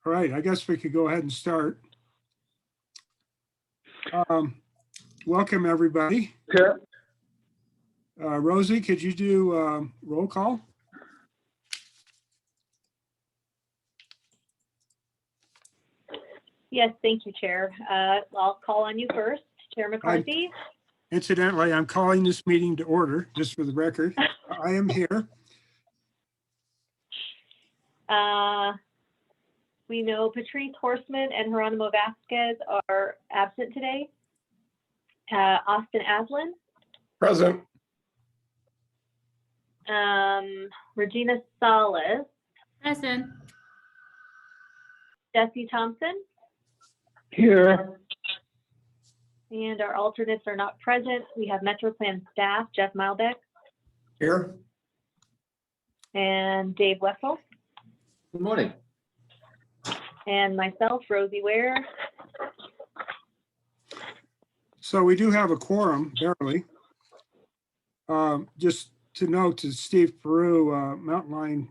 All right, I guess we could go ahead and start. Welcome, everybody. Chair, Rosie, could you do roll call? Yes, thank you, Chair. I'll call on you first. Chair McCarthy? Incidentally, I'm calling this meeting to order, just for the record. I am here. We know Patrice Horstman and Geronimo Vasquez are absent today. Austin Aslin, present. Regina Salas, Present. Jesse Thompson, Here. and our alternates are not present. We have Metro Plan staff, Jeff Malbeck Here. and Dave Wessel, Good morning. and myself, Rosie Ware. So we do have a quorum, barely. Just to note to Steve Peru, Mountain Line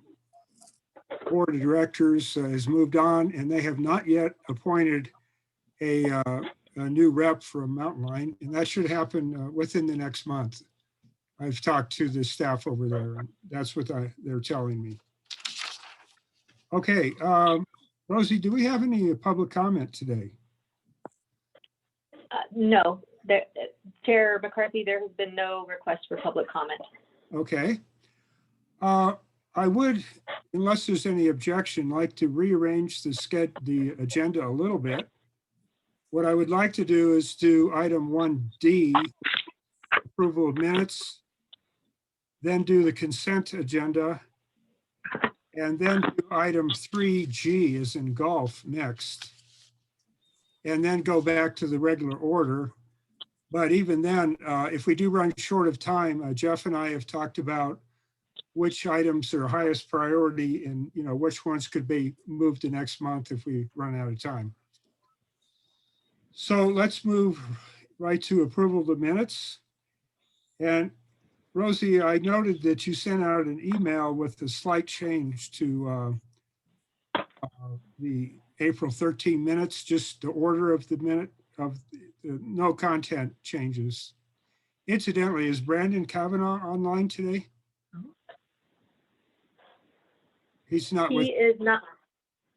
Board of Directors has moved on, and they have not yet appointed a new rep from Mountain Line, and that should happen within the next month. I've talked to the staff over there, and that's what they're telling me. Okay, Rosie, do we have any public comment today? No, Chair McCarthy, there has been no request for public comment. Okay. I would, unless there's any objection, like to rearrange the agenda a little bit. What I would like to do is do item 1D, approval of minutes, then do the consent agenda, and then do item 3G as in golf next, and then go back to the regular order. But even then, if we do run short of time, Jeff and I have talked about which items are highest priority and which ones could be moved to next month if we run out of time. So let's move right to approval of the minutes. And Rosie, I noted that you sent out an email with a slight change to the April 13 minutes, just the order of the minute of no content changes. Incidentally, is Brandon Kavanaugh online today? He's not with. He is not,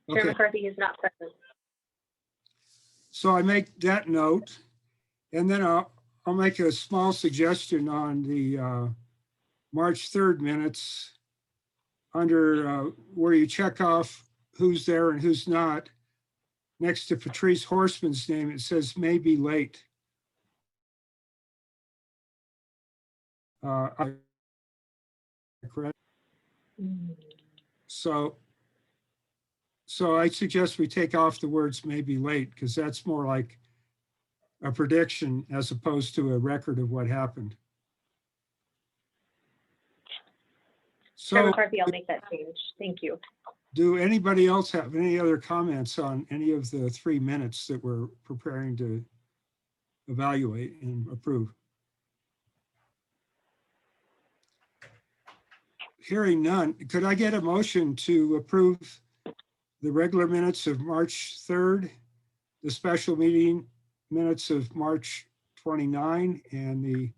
Chair Okay. McCarthy is not present. So I make that note, and then I'll make a small suggestion on the March 3rd minutes under where you check off who's there and who's not. Next to Patrice Horstman's name, it says may be late. Correct. So I suggest we take off the words may be late, because that's more like a prediction as opposed to a record of what happened. Chair So McCarthy, I'll make that change. Thank you. do anybody else have any other comments on any of the 3 minutes that we're preparing to evaluate and approve? Hearing none, could I get a motion to approve the regular minutes of March 3rd, the special meeting minutes of March 29, and the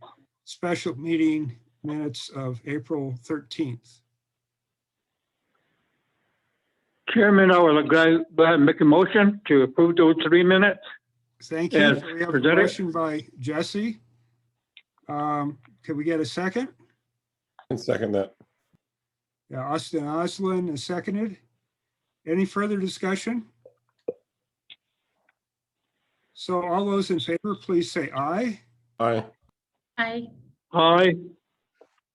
special meeting minutes of April 13th? Chairman, I will go ahead and make a motion to approve those 3 minutes. Thank you. As So we have a presented. motion by Jesse. Could we get a second? And second that. Yeah, Austin Oslin is seconded. Any further discussion? So all those in favor, please say aye. Aye. Aye. Aye.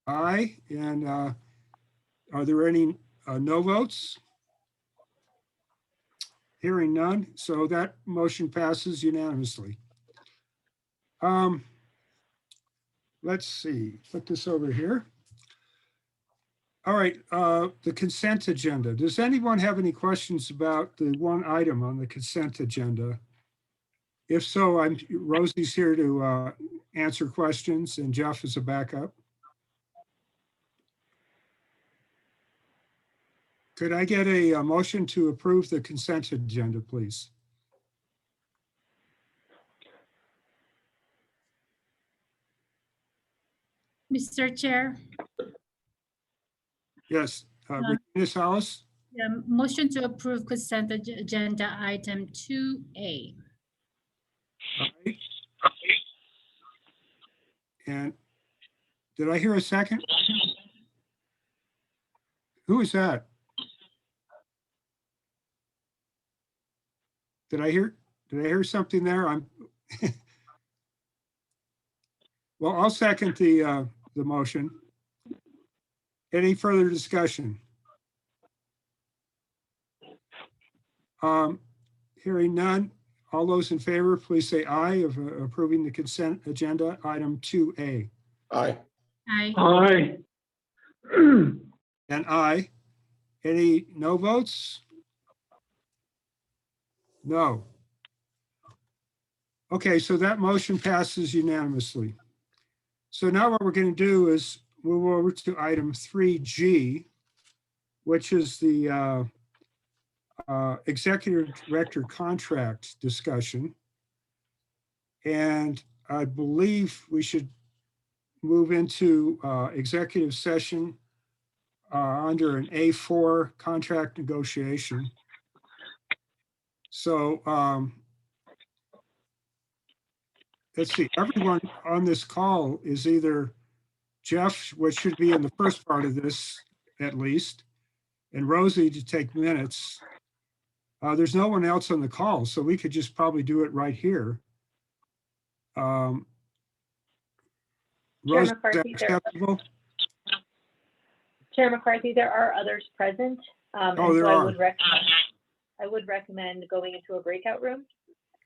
Aye. And are there any no votes? Hearing none, so that motion passes unanimously. Let's see, put this over here. All right, the consent agenda. Does anyone have any questions about the one item on the consent agenda? If so, Rosie's here to answer questions, and Jeff is a backup. Could I get a motion to approve the consent agenda, please? Mr. Chair, Yes, Regina Salas, motion to approve consent agenda item 2A. all right. And did I hear a second? Who is that? Did I hear something there? Well, I'll second the motion. Any further discussion? Hearing none. All those in favor, please say aye of approving the consent agenda item 2A. Aye. Aye. Aye. And aye. Any no votes? No. Okay, so that motion passes unanimously. So now what we're going to do is move over to item 3G, which is the executive director contract discussion. And I believe we should move into executive session under an A4 contract negotiation. So let's see, everyone on this call is either Jeff, which should be in the first part of this at least, and Rosie to take minutes. There's no one else on the call, so we could just probably do it right here. Chair Rosie, is that McCarthy, acceptable? Chair McCarthy, there are others present. And Oh, there so are. I would recommend going into a breakout room.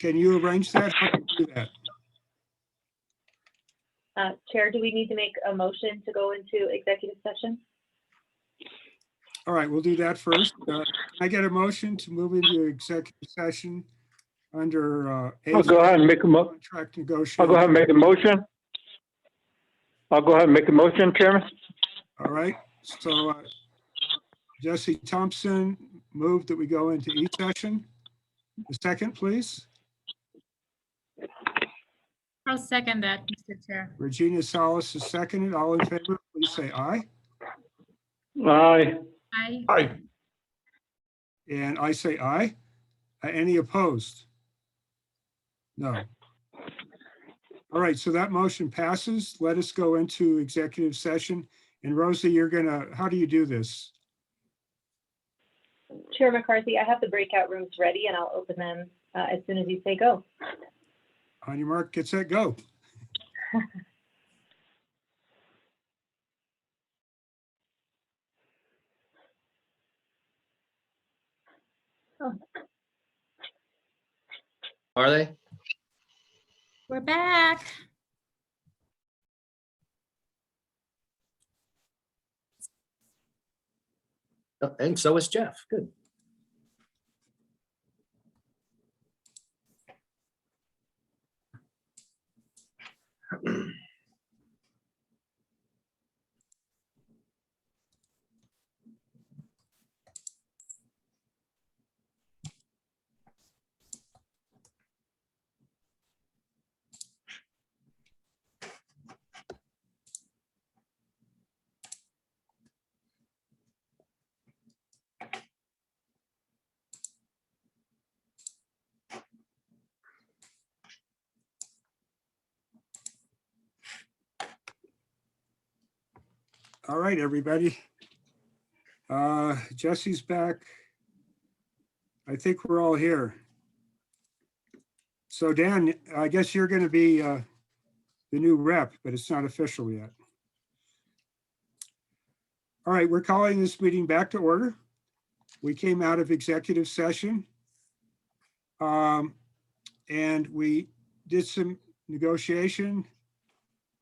Can you arrange that? How do you do that? Chair, do we need to make a motion to go into executive session? All right, we'll do that first. Can I get a motion to move into executive session under I'll go ahead and make a contract negotiation? I'll go ahead and make a motion. I'll go ahead and make a motion, Chairman. All right, so Jesse Thompson moved that we go into E-session. A second, please. I'll second that, Mr. Chair. Regina Salas is seconded. All in favor, please say aye. Aye. Aye. Aye. And I say aye. Any opposed? No. All right, so that motion passes. Let us go into executive session. And Rosie, you're gonna, how do you do this? Chair McCarthy, I have the breakout rooms ready and I'll open them as soon as you say go. On your mark, get set, go. Are they? We're back. Oh, and so is Jeff. Good. All right, everybody. Jesse's back. I think we're all here. So Dan, I guess you're going to be the new rep, but it's not official yet. All right, we're calling this meeting back to order. We came out of executive session. And we did some negotiation.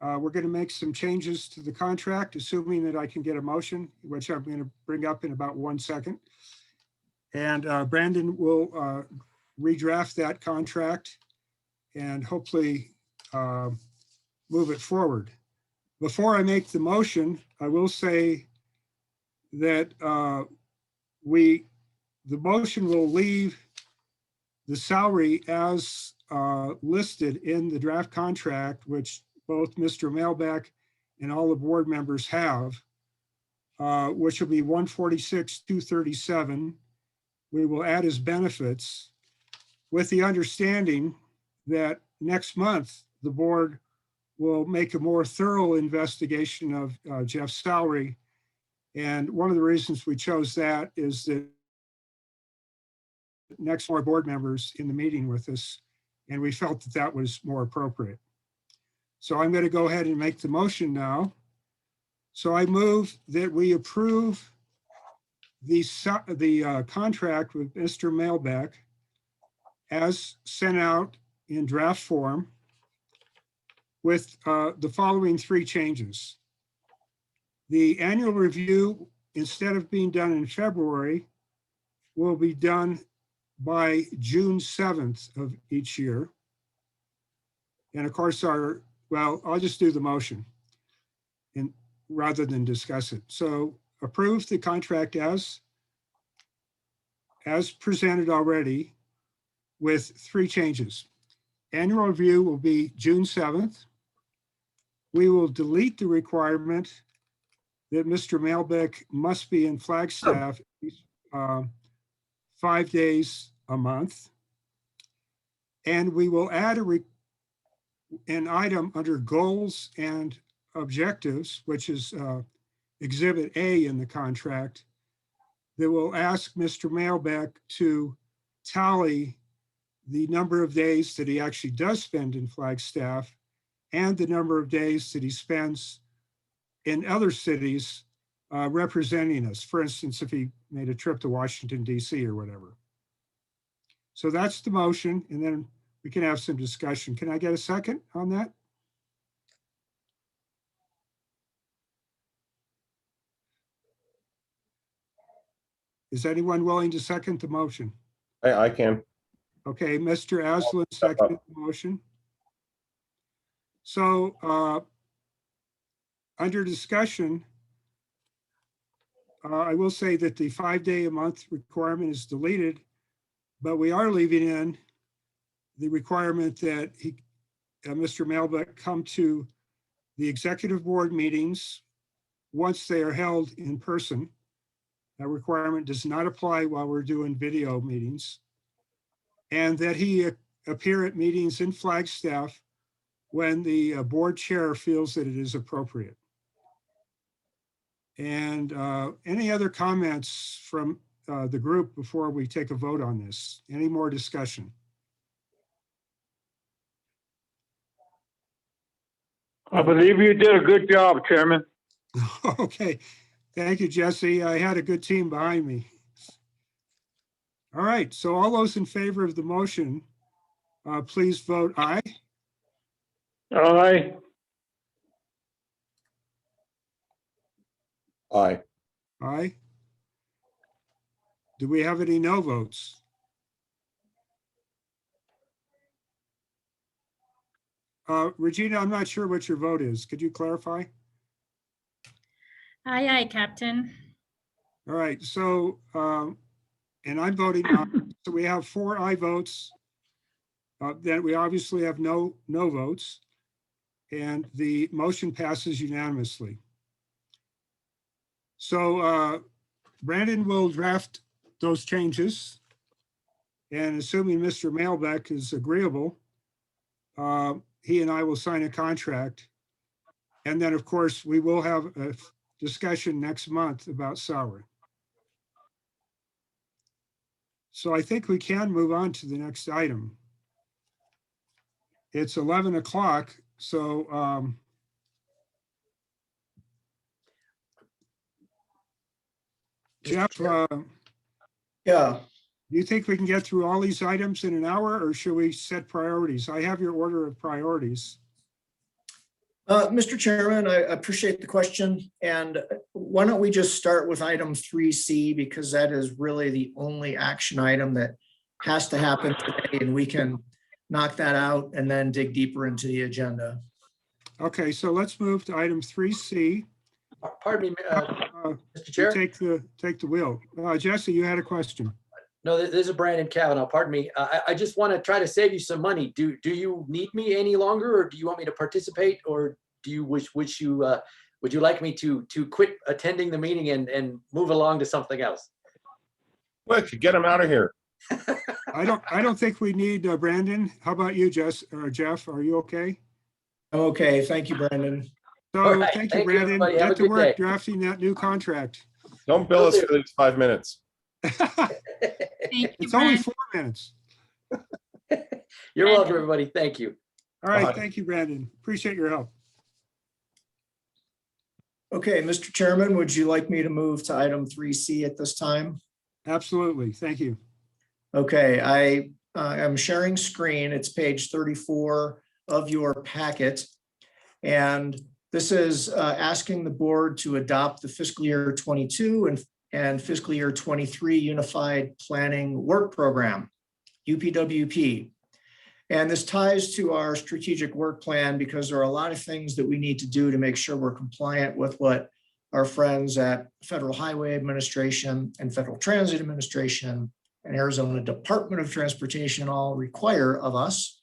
We're going to make some changes to the contract, assuming that I can get a motion, which I'm going to bring up in about 1 second. And Brandon will redraft that contract and hopefully move it forward. Before I make the motion, I will say that the motion will leave the salary as listed in the draft contract, which both Mr. Mailback and all the board members have, which will be 146,237. We will add his benefits with the understanding that next month, the board will make a more thorough investigation of Jeff's salary. And one of the reasons we chose that is that next more board members in the meeting with us, and we felt that that was more appropriate. So I'm going to go ahead and make the motion now. So I move that we approve the contract with Mr. Mailback as sent out in draft form with the following 3 changes. The annual review, instead of being done in February, will be done by June 7th of each year. And of course, I'll just do the motion and rather than discuss it. So approve the contract as presented already with 3 changes. Annual review will be June 7th. We will delete the requirement that Mr. Mailback must be in Flagstaff 5 days a month. And we will add an item under goals and objectives, which is Exhibit A in the contract, that will ask Mr. Mailback to tally the number of days that he actually does spend in Flagstaff and the number of days that he spends in other cities representing us. For instance, if he made a trip to Washington, DC or whatever. So that's the motion, and then we can have some discussion. Can I get a second on that? Is anyone willing to second the motion? I can. Okay, Mr. Aslan seconded the motion. So under discussion, I will say that the 5-day-a-month requirement is deleted, but we are leaving in the requirement that Mr. Mailback come to the executive board meetings once they are held in person. That requirement does not apply while we're doing video meetings. And that he appear at meetings in Flagstaff when the board chair feels that it is appropriate. And any other comments from the group before we take a vote on this? Any more discussion? I believe you did a good job, Chairman. Okay, thank you, Jesse. I had a good team behind me. All right, so all those in favor of the motion, please vote aye. Aye. Aye. Aye. Do we have any no votes? Regina, I'm not sure what your vote is. Could you clarify? Aye, Captain. All right, so, and I'm voting aye. So we have 4 aye votes. Then we obviously have no votes. And the motion passes unanimously. So Brandon will draft those changes. And assuming Mr. Mailback is agreeable, he and I will sign a contract. And then, of course, we will have a discussion next month about salary. So I think we can move on to the next item. It's 11 o'clock, so Jeff, Yeah, do you think we can get through all these items in an hour, or should we set priorities? I have your order of priorities. Mr. Chairman, I appreciate the question. And why don't we just start with item 3C, because that is really the only action item that has to happen today, and we can knock that out and then dig deeper into the agenda. Okay, so let's move to item 3C. Pardon me, Uh, Mr. you Chair? take the wheel. Jesse, you had a question. No, this is Brandon Kavanaugh. Pardon me. I just want to try to save you some money. Do you need me any longer, or do you want me to participate, or do you would you like me to quit attending the meeting and move along to something else? Quick, get him out of here. I don't think we need Brandon. How about you, Jeff? Are you okay? Okay, thank you, Brandon. So All right. thank you, Thank you, Brandon. everybody. Have a Get to good work day. drafting that new contract. Don't bill us for these 5 minutes. Thank you, It's only Brandon. 4 minutes. You're welcome, everybody. Thank you. All right, Bye. thank you, Brandon. Appreciate your help. Okay, Mr. Chairman, would you like me to move to item 3C at this time? Absolutely. Thank you. Okay, I am sharing screen. It's page 34 of your packet. And this is asking the board to adopt the fiscal year 22 and fiscal year 23 Unified Planning Work Program, UPWP. And this ties to our strategic work plan because there are a lot of things that we need to do to make sure we're compliant with what our friends at Federal Highway Administration and Federal Transit Administration and Arizona Department of Transportation all require of us.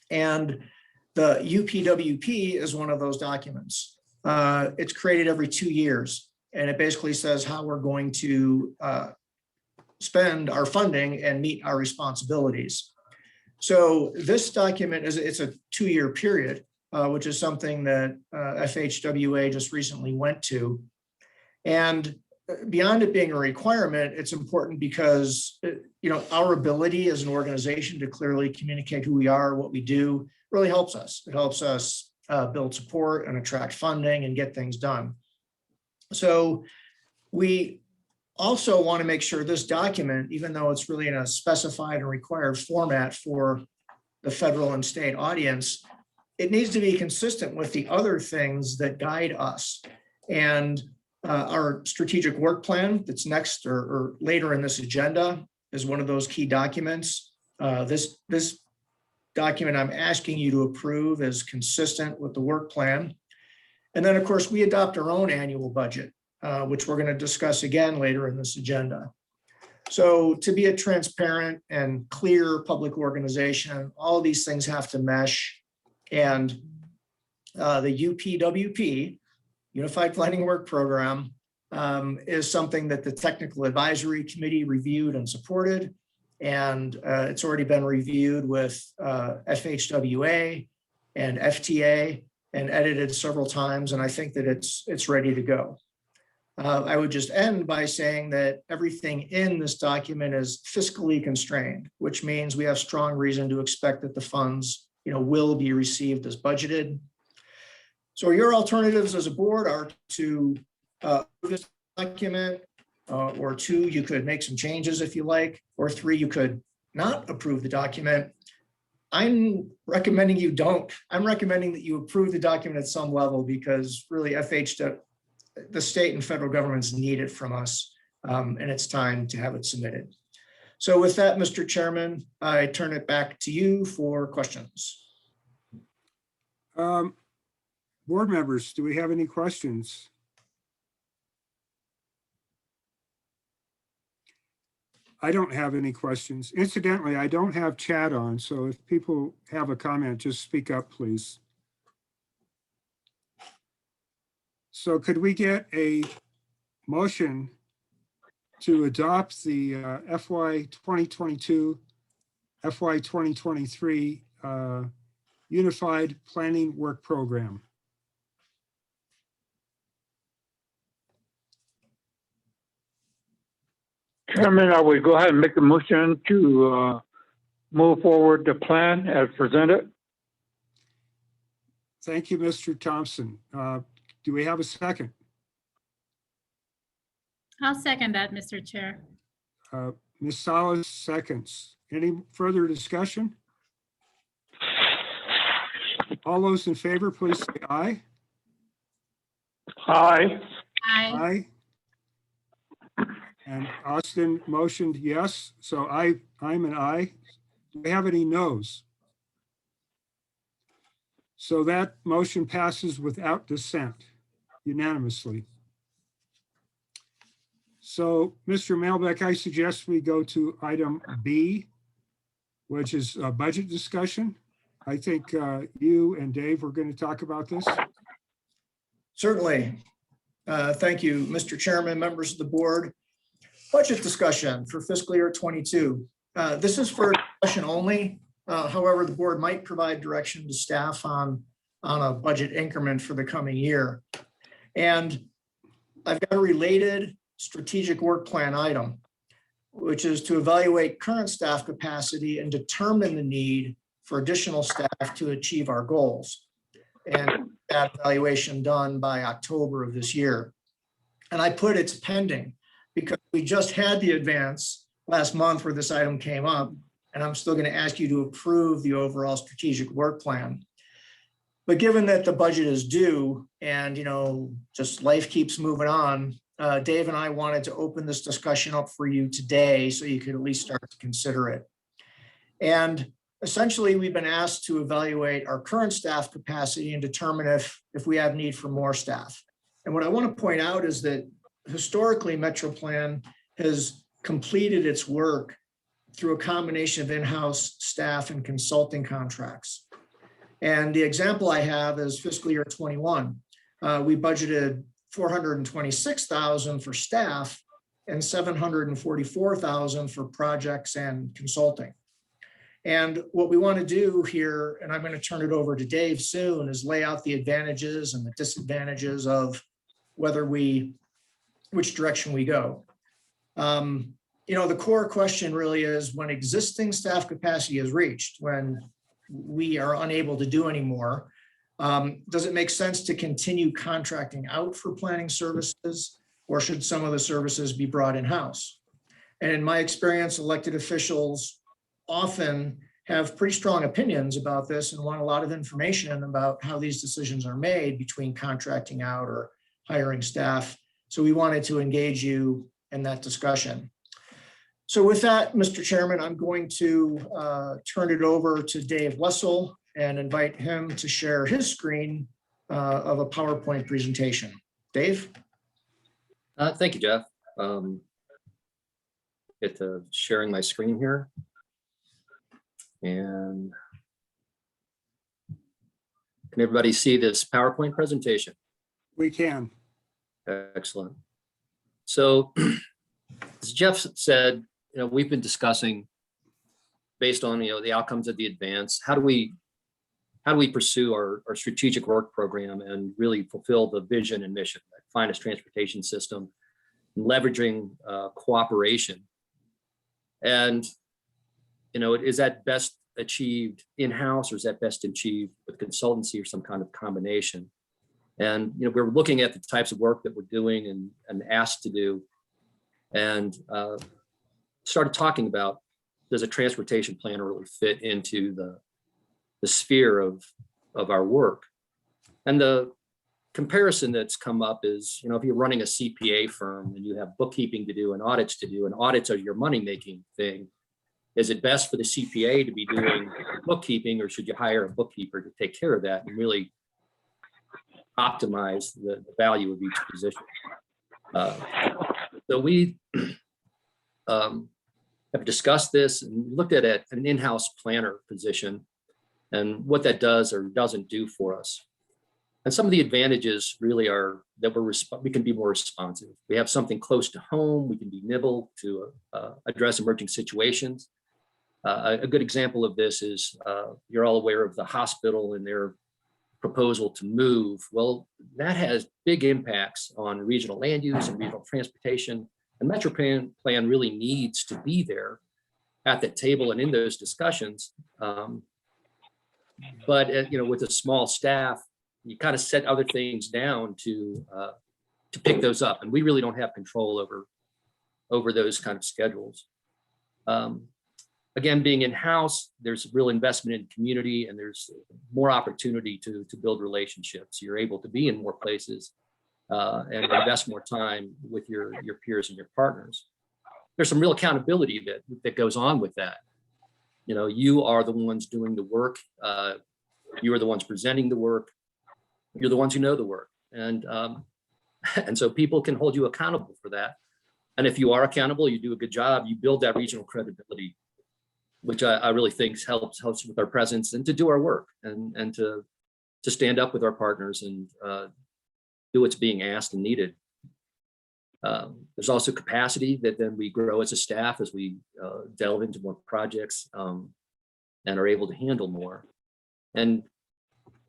And the UPWP is one of those documents. It's created every 2 years, and it basically says how we're going to spend our funding and meet our responsibilities. So this document it's a 2-year period, which is something that FHWA just recently went to. And beyond it being a requirement, it's important because our ability as an organization to clearly communicate who we are, what we do, really helps us. It helps us build support and attract funding and get things done. So we also want to make sure this document, even though it's really in a specified and required format for the federal and state audience, it needs to be consistent with the other things that guide us. And our strategic work plan that's next or later in this agenda is one of those key documents. This document I'm asking you to approve is consistent with the work plan. And then, of course, we adopt our own annual budget, which we're going to discuss again later in this agenda. So to be a transparent and clear public organization, all of these things have to mesh. And the UPWP, Unified Planning Work Program, is something that the Technical Advisory Committee reviewed and supported. And it's already been reviewed with FHWA and FTA and edited several times. And I think that it's ready to go. I would just end by saying that everything in this document is fiscally constrained, which means we have strong reason to expect that the funds, will be received as budgeted. So your alternatives as a board are to approve this document, or 2, you could make some changes if you like, or 3, you could not approve the document. I'm recommending you don't. I'm recommending that you approve the document at some level because really the state and federal governments need it from us, and it's time to have it submitted. So with that, Mr. Chairman, I turn it back to you for questions. Board members, do we have any questions? I don't have any questions. Incidentally, I don't have chat on, so if people have a comment, just speak up, please. So could we get a motion to adopt the FY 2022, FY 2023 Unified Planning Work Program? Chairman, I would go ahead and make a motion to move forward the plan as presented. Thank you, Mr. Thompson. Do we have a second? I'll second that, Mr. Chair. Ms. Salas seconds. Any further discussion? All those in favor, please say aye. Aye. Aye. Aye. And Austin motioned yes, so I'm an aye. Do we have any noes? So that motion passes without dissent. unanimously. So, Mr. Mailback, I suggest we go to item B, which is a budget discussion. I think you and Dave were going to talk about this. Certainly. Thank you, Mr. Chairman, members of the board. Budget discussion for fiscal year 22. This is for discussion only. However, the board might provide direction to staff on a budget increment for the coming year. And I've got a related strategic work plan item, which is to evaluate current staff capacity and determine the need for additional staff to achieve our goals. And that evaluation done by October of this year. And I put it's pending because we just had the advance last month where this item came up, and I'm still going to ask you to approve the overall strategic work plan. But given that the budget is due and, just life keeps moving on, Dave and I wanted to open this discussion up for you today so you could at least start to consider it. And essentially, we've been asked to evaluate our current staff capacity and determine if we have need for more staff. And what I want to point out is that historically, MetroPlan has completed its work through a combination of in-house staff and consulting contracts. And the example I have is fiscal year 21. We budgeted $426,000 for staff and $744,000 for projects and consulting. And what we want to do here, and I'm going to turn it over to Dave soon, is lay out the advantages and the disadvantages of which direction we go. The core question really is when existing staff capacity is reached, when we are unable to do anymore, does it make sense to continue contracting out for planning services, or should some of the services be brought in-house? And in my experience, elected officials often have pretty strong opinions about this and want a lot of information about how these decisions are made between contracting out or hiring staff. So we wanted to engage you in that discussion. So with that, Mr. Chairman, I'm going to turn it over to Dave Wessel and invite him to share his screen of a PowerPoint presentation. Dave? Thank you, Jeff. Get to sharing my screen here. And can everybody see this PowerPoint presentation? We can. Excellent. So as Jeff said, we've been discussing based on, the outcomes of the advance, how do we pursue our strategic work program and really fulfill the vision and mission, that finest transportation system, leveraging cooperation. And is that best achieved in-house, or is that best achieved with consultancy or some kind of combination? And we're looking at the types of work that we're doing and asked to do, and started talking about, does a transportation plan really fit into the sphere of our work? And the comparison that's come up is, if you're running a CPA firm and you have bookkeeping to do and audits to do, and audits are your money-making thing, is it best for the CPA to be doing bookkeeping, or should you hire a bookkeeper to take care of that and really optimize the value of each position? So we have discussed this and looked at an in-house planner position and what that does or doesn't do for us. And some of the advantages really are that we can be more responsive. We have something close to home. We can be nimble to address emerging situations. A good example of this is you're all aware of the hospital and their proposal to move. Well, that has big impacts on regional land use and regional transportation. And MetroPlan really needs to be there at that table and in those discussions. But with a small staff, you kind of set other things down to pick those up, and we really don't have control over those kind of schedules. Again, being in-house, there's real investment in community, and there's more opportunity to build relationships. You're able to be in more places and invest more time with your peers and your partners. There's some real accountability that goes on with that. You are the ones doing the work. You are the ones presenting the work. You're the ones who know the work. And And so people can hold you accountable for that. And if you are accountable, you do a good job, you build that regional credibility, which I really think helps with our presence and to do our work and to stand up with our partners and do what's being asked and needed. There's also capacity that then we grow as a staff as we delve into more projects and are able to handle more. And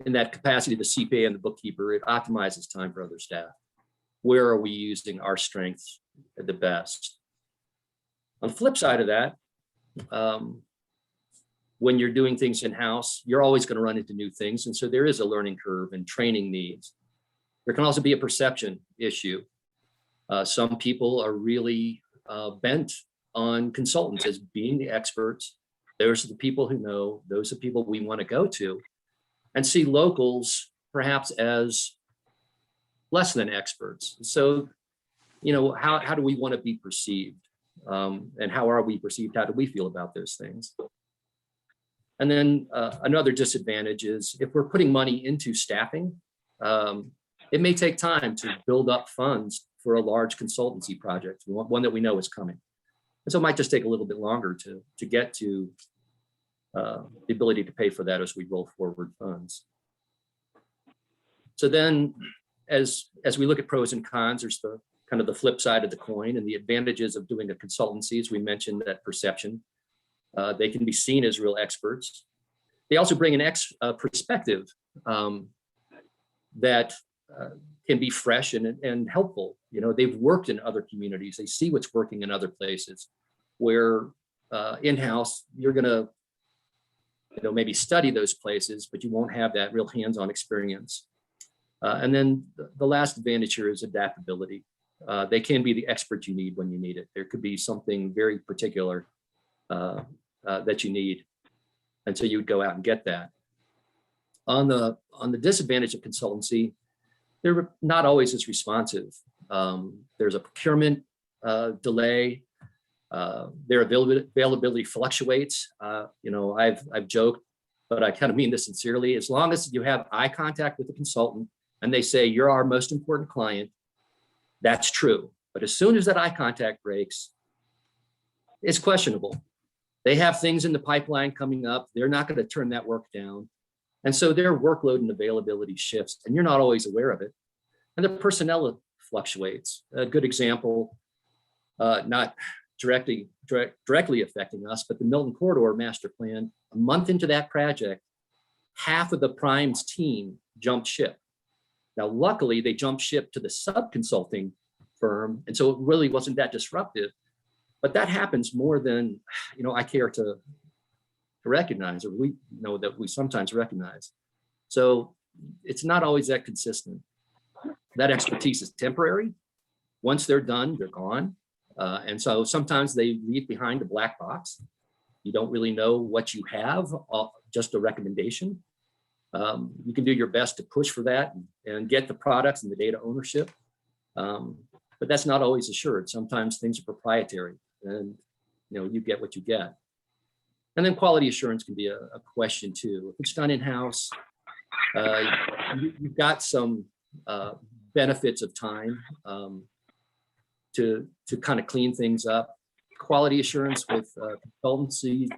in that capacity, the CPA and the bookkeeper, it optimizes time for other staff. Where are we using our strengths the best? On the flip side of that, when you're doing things in-house, you're always going to run into new things. And so there is a learning curve and training needs. There can also be a perception issue. Some people are really bent on consultants as being the experts. Those are the people who know, those are the people we want to go to, and see locals perhaps as less than experts. So, how do we want to be perceived? And how are we perceived? How do we feel about those things? And then another disadvantage is if we're putting money into staffing, it may take time to build up funds for a large consultancy project, one that we know is coming. And so it might just take a little bit longer to get to the ability to pay for that as we roll forward funds. So then as we look at pros and cons, there's the kind of the flip side of the coin and the advantages of doing a consultancy. As we mentioned, that perception. They can be seen as real experts. They also bring an perspective that can be fresh and helpful. They've worked in other communities. They see what's working in other places where in-house, you're going to maybe study those places, but you won't have that real hands-on experience. And then the last advantage here is adaptability. They can be the expert you need when you need it. There could be something very particular that you need. And so you would go out and get that. On the disadvantage of consultancy, they're not always as responsive. There's a procurement delay. Their availability fluctuates. I've joked, but I kind of mean this sincerely. As long as you have eye contact with the consultant and they say, you're our most important client, that's true. But as soon as that eye contact breaks, it's questionable. They have things in the pipeline coming up. They're not going to turn that work down. And so their workload and availability shifts, and you're not always aware of it. And the personnel fluctuates. A good example, not directly affecting us, but the Milton Corridor Master Plan, a month into that project, half of the Prime's team jumped ship. Now, luckily, they jumped ship to the sub-consulting firm, and so it really wasn't that disruptive. But that happens more than I care to recognize, or we know that we sometimes recognize. So it's not always that consistent. That expertise is temporary. Once they're done, they're gone. And so sometimes they leave behind a black box. You don't really know what you have, just a recommendation. You can do your best to push for that and get the products and the data ownership. But that's not always assured. Sometimes things are proprietary and you get what you get. And then quality assurance can be a question too. If it's done in-house, you've got some benefits of time to kind of clean things up. Quality assurance with consultancy,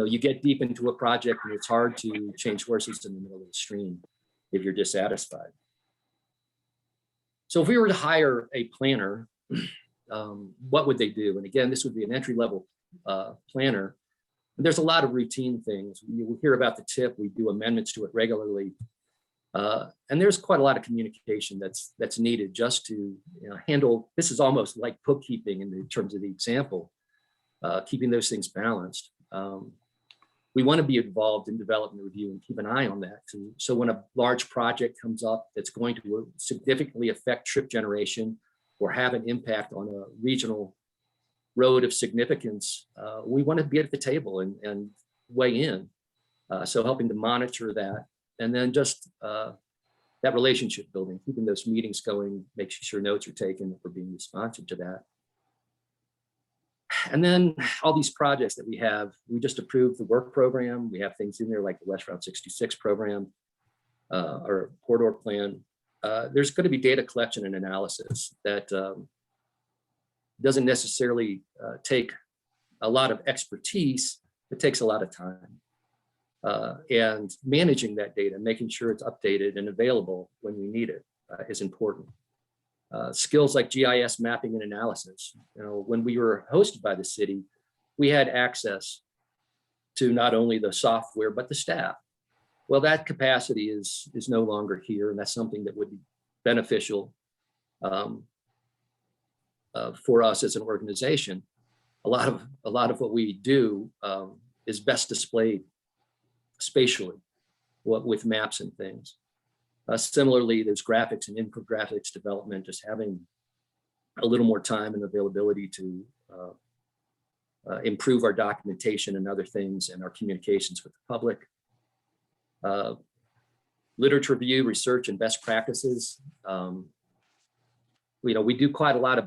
you get deep into a project and it's hard to change horses in the middle of the stream if you're dissatisfied. So if we were to hire a planner, what would they do? And again, this would be an entry-level planner. And there's a lot of routine things. You will hear about the TIP. We do amendments to it regularly. And there's quite a lot of communication that's needed just to handle. This is almost like bookkeeping in terms of the example, keeping those things balanced. We want to be involved in development review and keep an eye on that. So when a large project comes up that's going to significantly affect trip generation or have an impact on a regional road of significance, we want to be at the table and weigh in. So helping to monitor that. And then just that relationship building, keeping those meetings going, making sure notes are taken, that we're being responsive to that. And then all these projects that we just approved the work program. We have things in there like the West Route 66 program, or corridor plan. there's going to be data collection and analysis that doesn't necessarily take a lot of expertise. It takes a lot of time. And managing that data, making sure it's updated and available when we need it is important. Skills like GIS mapping and analysis. You know, when we were hosted by the city, we had access to not only the software, but the staff. Well, that capacity is no longer here, and that's something that would be beneficial for us as an organization. A lot of what we do is best displayed spatially, with maps and things. Similarly, there's graphics and infographics development, just having a little more time and availability to improve our documentation and other things and our communications with the public. Literature review, research, and best practices. We do quite a lot of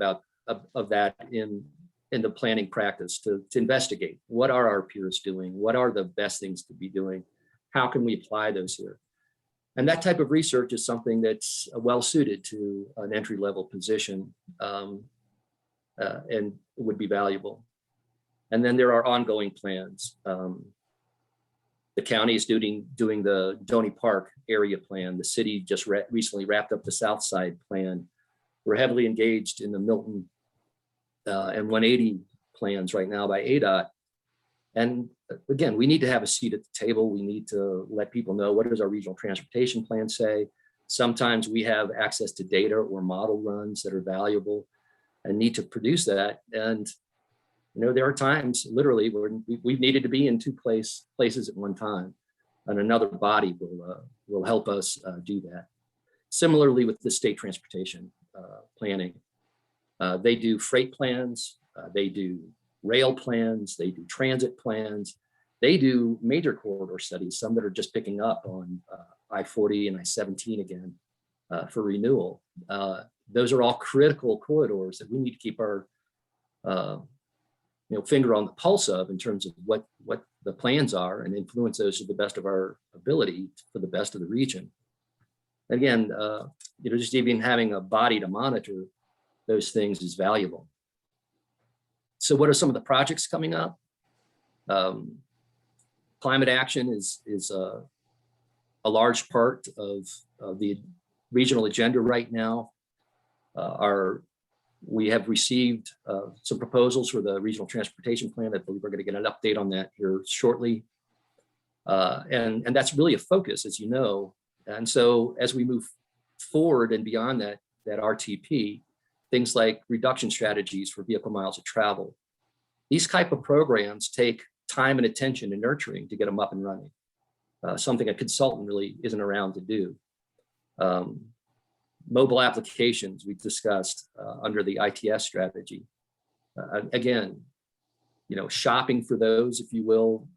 that in the planning practice to investigate what are our peers doing, what are the best things to be doing, how can we apply those here. And that type of research is something that's well suited to an entry-level position and would be valuable. And then there are ongoing plans. The county is doing the Donny Park area plan. The city just recently wrapped up the South Side plan. We're heavily engaged in the Milton and 180 plans right now by ADOT. And again, we need to have a seat at the table. We need to let people know, what does our regional transportation plan say? Sometimes we have access to data or model runs that are valuable and need to produce that. And there are times literally where we've needed to be in two places at one time, and another body will help us do that. Similarly with the state transportation planning, they do freight plans, they do rail plans, they do transit plans, they do major corridor studies, some that are just picking up on I-40 and I-17 again for renewal. Those are all critical corridors that we need to keep our finger on the pulse of in terms of what the plans are, and influence those to the best of our ability for the best of the region. Again, just even having a body to monitor those things is valuable. So what are some of the projects coming up? Climate action is a large part of the regional agenda right now. We have received some proposals for the regional transportation plan. I believe we're going to get an update on that here shortly. And that's really a focus, as you know. And so as we move forward and beyond that RTP, things like reduction strategies for vehicle miles of travel, these type of programs take time and attention and nurturing to get them up and running. Something a consultant really isn't around to do. Mobile applications we've discussed under the ITS strategy. Again, shopping for those, if you will,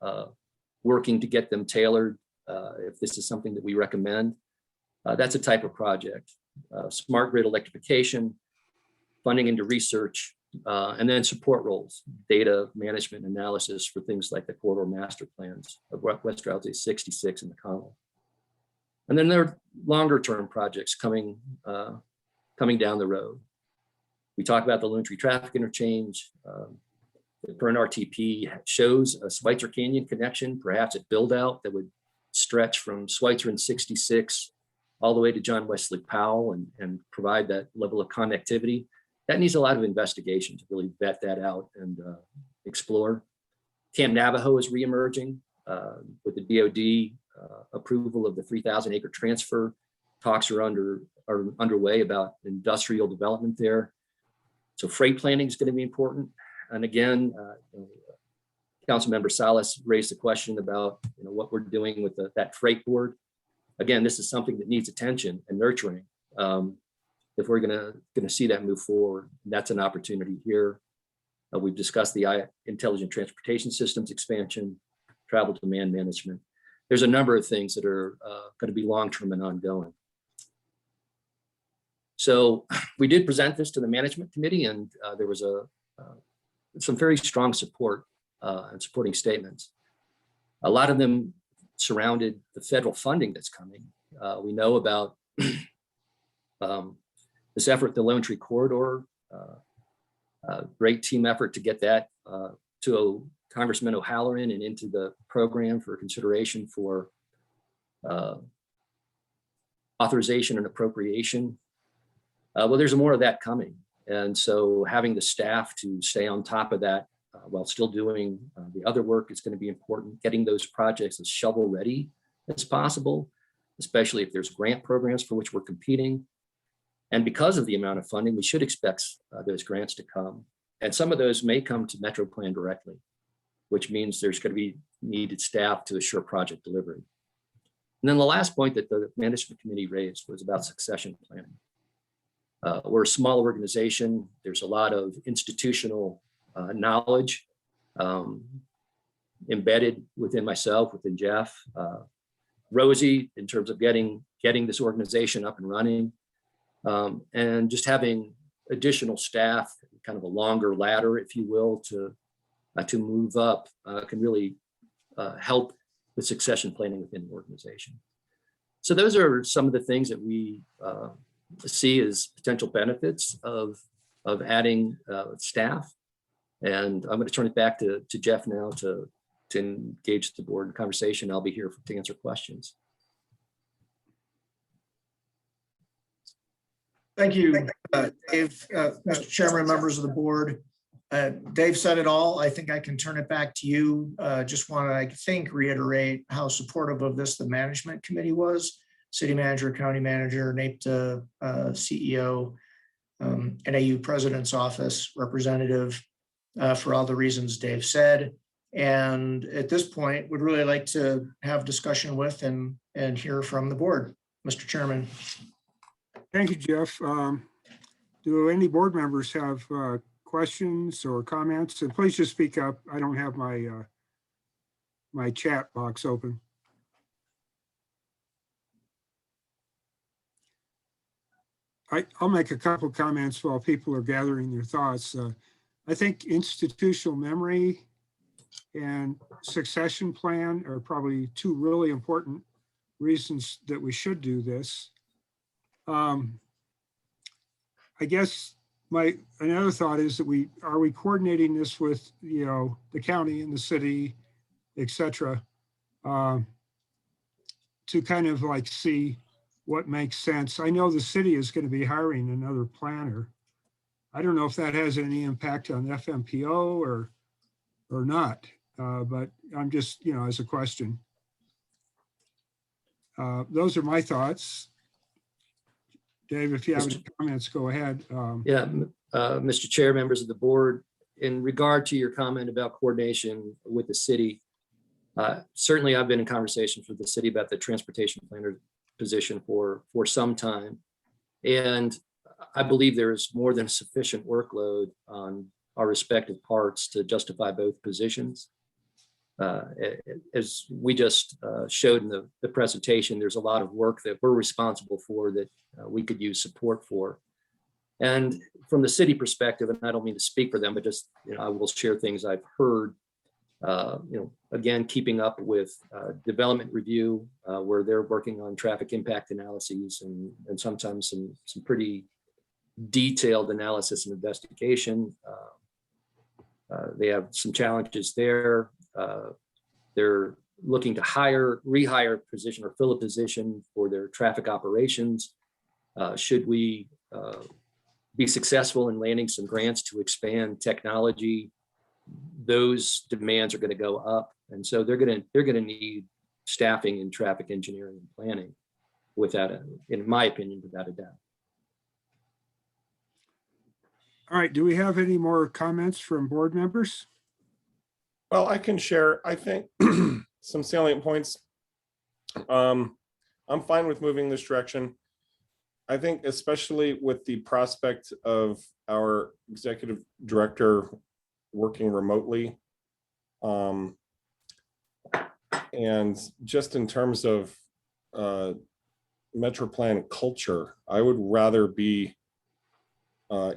working to get them tailored. If this is something that we recommend, that's a type of project. Smart grid electrification, funding into research, and then support roles, data management analysis for things like the corridor master plans of West Route 66 and the McConnell. And then there are longer term projects coming down the road. We talked about the Lone Tree traffic interchange. The current RTP shows a Schweitzer Canyon connection, perhaps a build out that would stretch from Schweitzer and 66 all the way to John Wesley Powell and provide that level of connectivity. That needs a lot of investigation to really vet that out and explore. Camp Navajo is reemerging with the DOD approval of the 3,000 acre transfer. Talks are underway about industrial development there. So freight planning is going to be important. And again, Councilmember Salas raised the question about what we're doing with that freight board. Again, this is something that needs attention and nurturing. If we're gonna see that move forward, that's an opportunity here. We've discussed the intelligent transportation systems expansion, travel demand management. There's a number of things that are going to be long-term and ongoing. So we did present this to the management committee, and there was some very strong support and supporting statements. A lot of them surrounded the federal funding that's coming. We know about This effort, the Lone Tree Corridor, great team effort to get that to Congressman O'Halloran and into the program for consideration for authorization and appropriation. Well, there's more of that coming. And so having the staff to stay on top of that while still doing the other work is going to be important. Getting those projects as shovel ready as possible, especially if there's grant programs for which we're competing. And because of the amount of funding, we should expect those grants to come. And some of those may come to MetroPlan directly, which means there's going to be needed staff to assure project delivery. And then the last point that the management committee raised was about succession planning. We're a small organization. There's a lot of institutional knowledge embedded within myself, within Jeff, Rosie, in terms of getting this organization up and running, and just having additional staff, kind of a longer ladder, if you will, to move up can really help with succession planning within the organization. So those are some of the things that we see as potential benefits of adding staff. And I'm going to turn it back to Jeff now to engage the board in conversation. I'll be here to answer questions. Thank you, Dave. Mr. Chairman, members of the board. Dave said it all. I think I can turn it back to you. Just want to, I think, reiterate how supportive of this the management committee was. City manager, county manager, NAPTA CEO, NAU president's office representative, for all the reasons Dave said. And at this point, would really like to have discussion with and hear from the board. Mr. Chairman. Thank you, Jeff. Do any board members have questions or comments? And please just speak up. I don't have my my chat box open. I'll make a couple comments while people are gathering their thoughts. I think institutional memory and succession plan are probably two really important reasons that we should do this. I guess another thought is that are we coordinating this with, you know, the county and the city, et cetera, to kind of like see what makes sense. I know the city is going to be hiring another planner. I don't know if that has any impact on FMPO or not, but I'm just, you know, as a question. Those are my thoughts. Dave, if you have any comments, go ahead. Yeah, Mr. Chair, members of the board, in regard to your comment about coordination with the city, certainly I've been in conversations with the city about the transportation planner position for some time. And I believe there is more than sufficient workload on our respective parts to justify both positions. As we just showed in the presentation, there's a lot of work that we're responsible for that we could use support for. And from the city perspective, and I don't mean to speak for them, but just, you know, I will share things I've heard, you know, again, keeping up with development review, where they're working on traffic impact analyses and sometimes some pretty detailed analysis and investigation. They have some challenges there. They're looking to rehire a position or fill a position for their traffic operations. Should we be successful in landing some grants to expand technology, those demands are going to go up. And so they're going to need staffing in traffic engineering and planning in my opinion, without a doubt. All right, do we have any more comments from board members? Well, I can share, I think, some salient points. I'm fine with moving this direction. I think especially with the prospect of our executive director working remotely. And just in terms of MetroPlan culture, I would rather be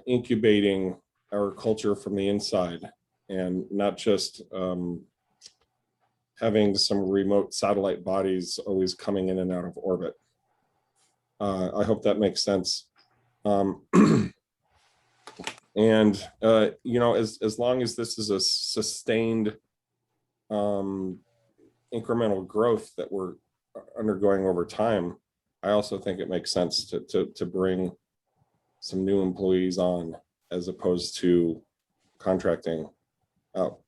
incubating our culture from the inside and not just having some remote satellite bodies always coming in and out of orbit. I hope that makes sense. And, as long as this is a sustained incremental growth that we're undergoing over time, I also think it makes sense to bring some new employees on as opposed to contracting out.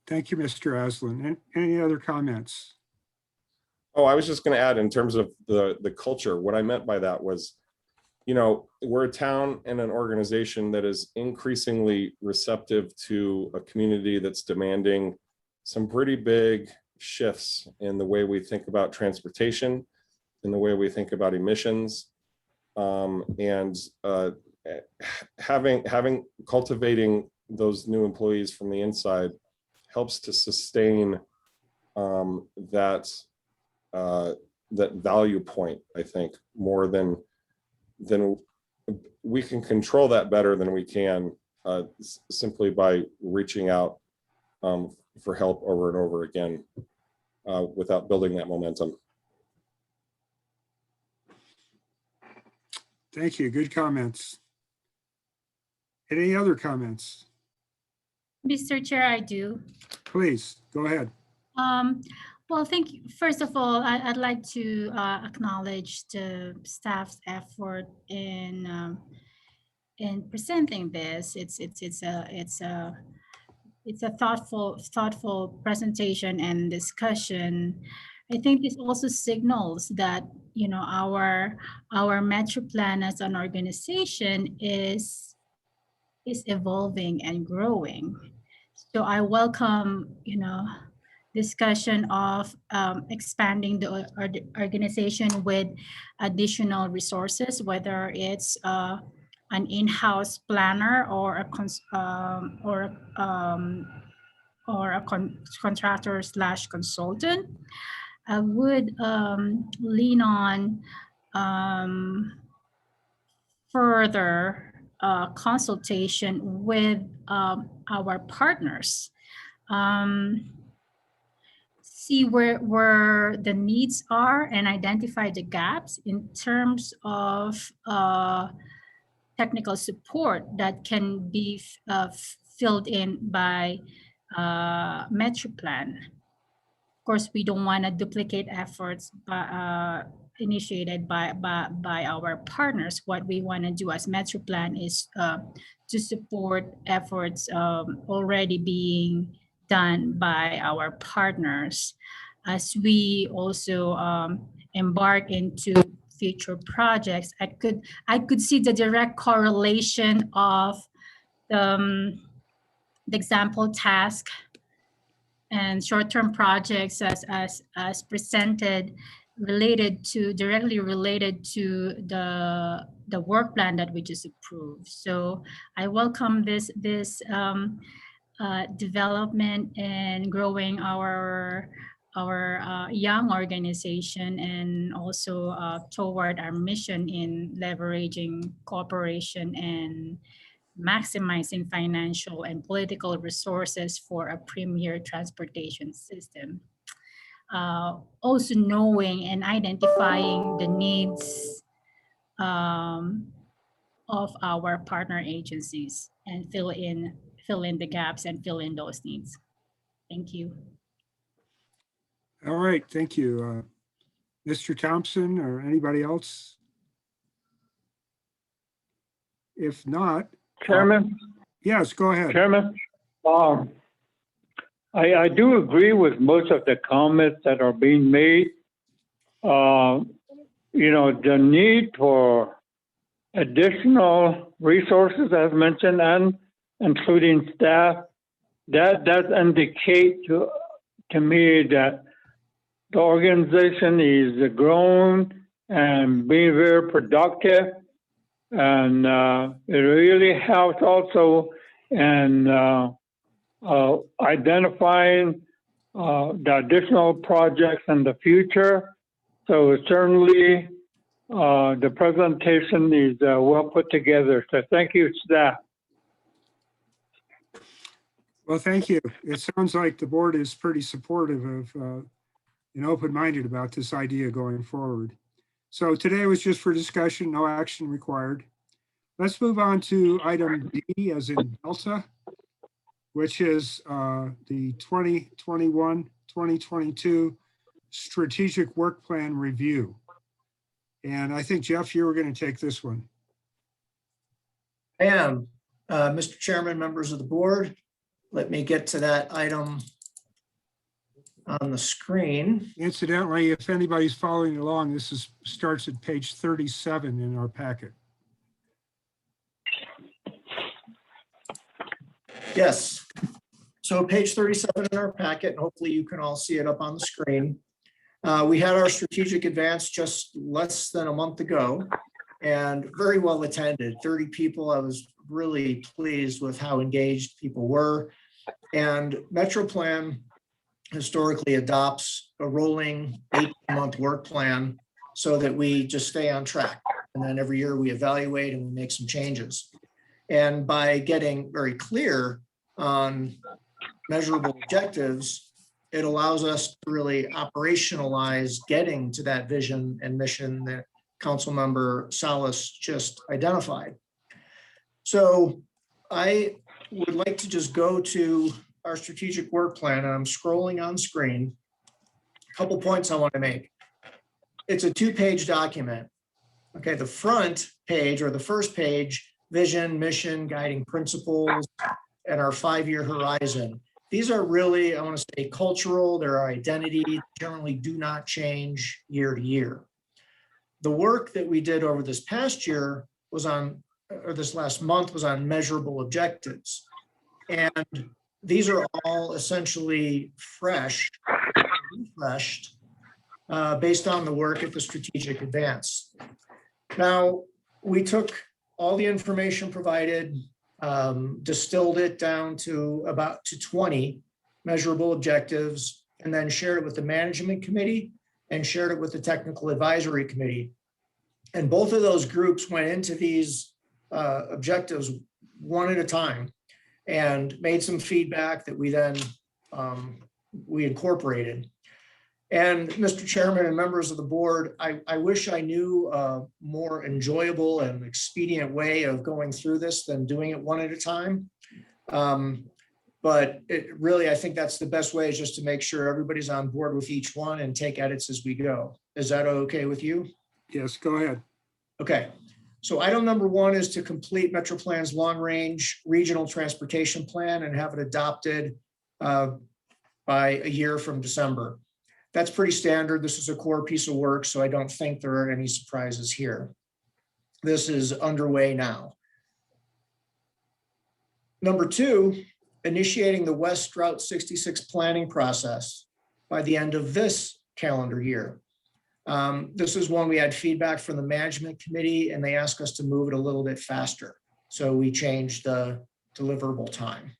Thank you, Mr. Aslan. Any other comments? Oh, I was just going to add, in terms of the culture, what I meant by that was, we're a town and an organization that is increasingly receptive to a community that's demanding some pretty big shifts in the way we think about transportation, in the way we think about emissions, and cultivating those new employees from the inside helps to sustain that value point, I think, more than we can control that better than we can simply by reaching out for help over and over again without building that momentum. Thank you. Good comments. Any other comments? Mr. Chair, I do. Please, go ahead. Well, thank you. First of all, I'd like to acknowledge the staff's effort in presenting this. It's a thoughtful presentation and discussion. I think this also signals that our Metro Plan as an organization is evolving and growing. So I welcome discussion of expanding the organization with additional resources, whether it's an in-house planner or a contractor / consultant. I would lean on further consultation with our partners. See where the needs are and identify the gaps in terms of technical support that can be filled in by Metro Plan. Of course, we don't want to duplicate efforts initiated by our partners. What we want to do as Metro Plan is to support efforts already being done by our partners as we also embark into future projects. I could see the direct correlation of the example task and short-term projects as presented directly related to the work plan that we just approved. So I welcome this development and growing our young organization, and also toward our mission in leveraging cooperation and maximizing financial and political resources for a premier transportation system. Also knowing and identifying the needs of our partner agencies and fill in the gaps and fill in those needs. Thank you. All right, thank you. Mr. Thompson or anybody else? If not, Chairman? yes, go ahead. Chairman, I do agree with most of the comments that are being made. The need for additional resources, as mentioned, and including staff, that does indicate to me that the organization is growing and being very productive. And it really helps also in identifying the additional projects in the future. So certainly the presentation is well put together. So thank you, staff. Well, thank you. It sounds like the board is pretty supportive of and open-minded about this idea going forward. So today was just for discussion, no action required. Let's move on to item D as in Delta, which is the 2021-2022 Strategic Work Plan Review. And I think, Jeff, you were going to take this one. I am. Mr. Chairman, members of the board, let me get to that item on the screen. Incidentally, if anybody's following along, this starts at page 37 in our packet. Yes. So page 37 in our packet, and hopefully you can all see it up on the screen. We had our strategic advance just less than a month ago and very well attended, 30 people. I was really pleased with how engaged people were. And MetroPlan historically adopts a rolling 18-month work plan so that we just stay on track. And then every year we evaluate and we make some changes. And by getting very clear on measurable objectives, it allows us to really operationalize getting to that vision and mission that Councilmember Salas just identified. So I would like to just go to our strategic work plan, and I'm scrolling on screen. A couple points I want to make. It's a 2-page document. Okay, the front page or the first page, vision, mission, guiding principles, and our 5-year horizon. These are really, I want to say, cultural, they're our identity, generally do not change year to year. The work that we did over this past year was on, or this last month was on measurable objectives. And these are all essentially refreshed based on the work at the strategic advance. Now, we took all the information provided, distilled it down to about 20 measurable objectives, and then shared it with the management committee and shared it with the technical advisory committee. And both of those groups went into these objectives one at a time and made some feedback that we then we incorporated. And Mr. Chairman and members of the board, I wish I knew a more enjoyable and expedient way of going through this than doing it one at a time. But it really, I think that's the best way, is just to make sure everybody's on board with each one and take edits as we go. Is that okay with you? Yes, go ahead. Okay. So item number 1 is to complete MetroPlan's long-range regional transportation plan and have it adopted by a year from December. That's pretty standard. This is a core piece of work, so I don't think there are any surprises here. This is underway now. Number 2, initiating the West Route 66 planning process by the end of this calendar year. This is one we had feedback from the management committee, and they asked us to move it a little bit faster. So we changed the deliverable time.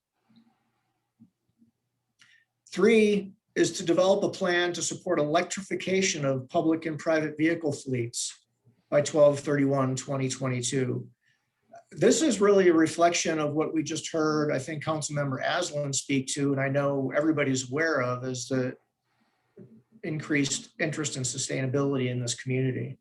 3 is to develop a plan to support electrification of public and private vehicle fleets by 12/31/2022. This is really a reflection of what we just heard, I think, Councilmember Aslan speak to, and I know everybody's aware of, is the increased interest in sustainability in this community.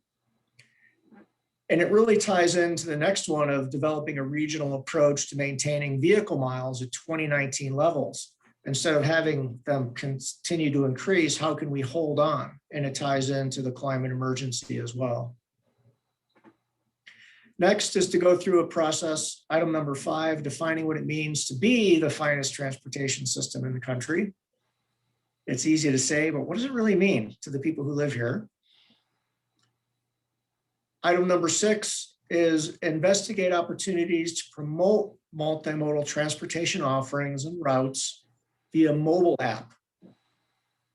And it really ties into the next one of developing a regional approach to maintaining vehicle miles at 2019 levels. Instead of having them continue to increase, how can we hold on? And it ties into the climate emergency as well. Next is to go through a process, item number 5, defining what it means to be the finest transportation system in the country. It's easy to say, but what does it really mean to the people who live here? Item number 6 is investigate opportunities to promote multimodal transportation offerings and routes via mobile app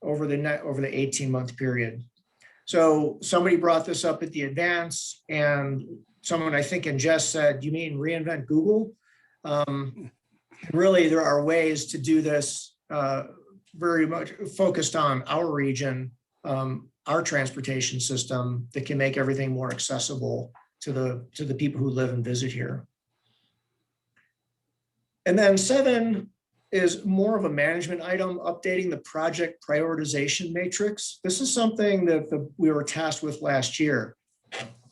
over the 18-month period. So somebody brought this up at the advance, and someone, I think in Jess, said, you mean reinvent Google? Really, there are ways to do this very much focused on our region, our transportation system, that can make everything more accessible to the people who live and visit here. And then 7 is more of a management item, updating the project prioritization matrix. This is something that we were tasked with last year.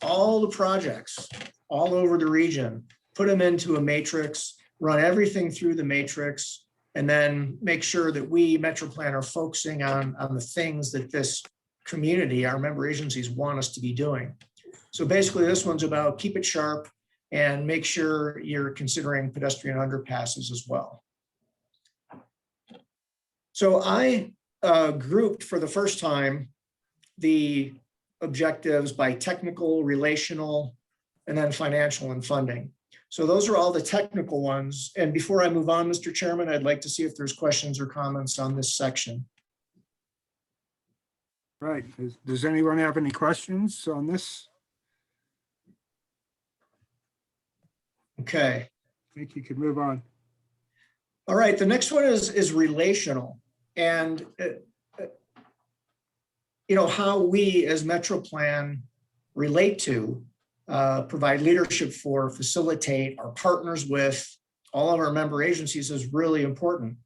all the projects all over the region, put them into a matrix, run everything through the matrix, and then make sure that we, MetroPlan, are focusing on the things that this community, our member agencies, want us to be doing. So basically, this one's about keep it sharp and make sure you're considering pedestrian underpasses as well. So I grouped for the first time the objectives by technical, relational, and then financial and funding. So those are all the technical ones. And before I move on, Mr. Chairman, I'd like to see if there's questions or comments on this section. Right. Does anyone have any questions on this? Okay. I think you could move on. All right. The next one is relational. And, how we as MetroPlan relate to, provide leadership for, facilitate, our partners with all of our member agencies is really important.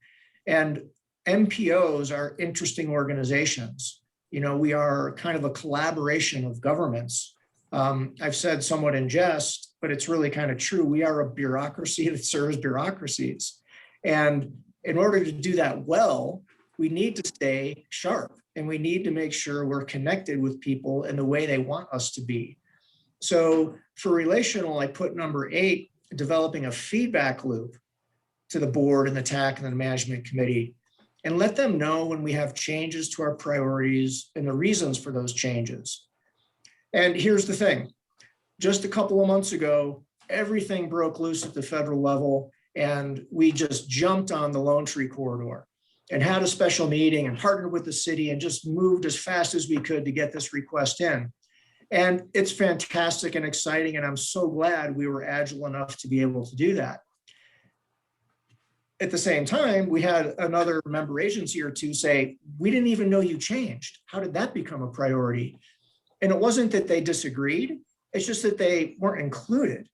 And MPOs are interesting organizations. We are kind of a collaboration of governments. I've said somewhat in jest, but it's really kind of true. We are a bureaucracy that serves bureaucracies. And in order to do that well, we need to stay sharp and we need to make sure we're connected with people in the way they want us to be. So for relational, I put number 8, developing a feedback loop to the board and the TAC and the management committee, and let them know when we have changes to our priorities and the reasons for those changes. And here's the thing, just a couple of months ago, everything broke loose at the federal level and we just jumped on the Lone Tree Corridor and had a special meeting and partnered with the city and just moved as fast as we could to get this request in. And it's fantastic and exciting. And I'm so glad we were agile enough to be able to do that. At the same time, we had another member agency or two say, we didn't even know you changed. How did that become a priority? And it wasn't that they disagreed. It's just that they weren't included.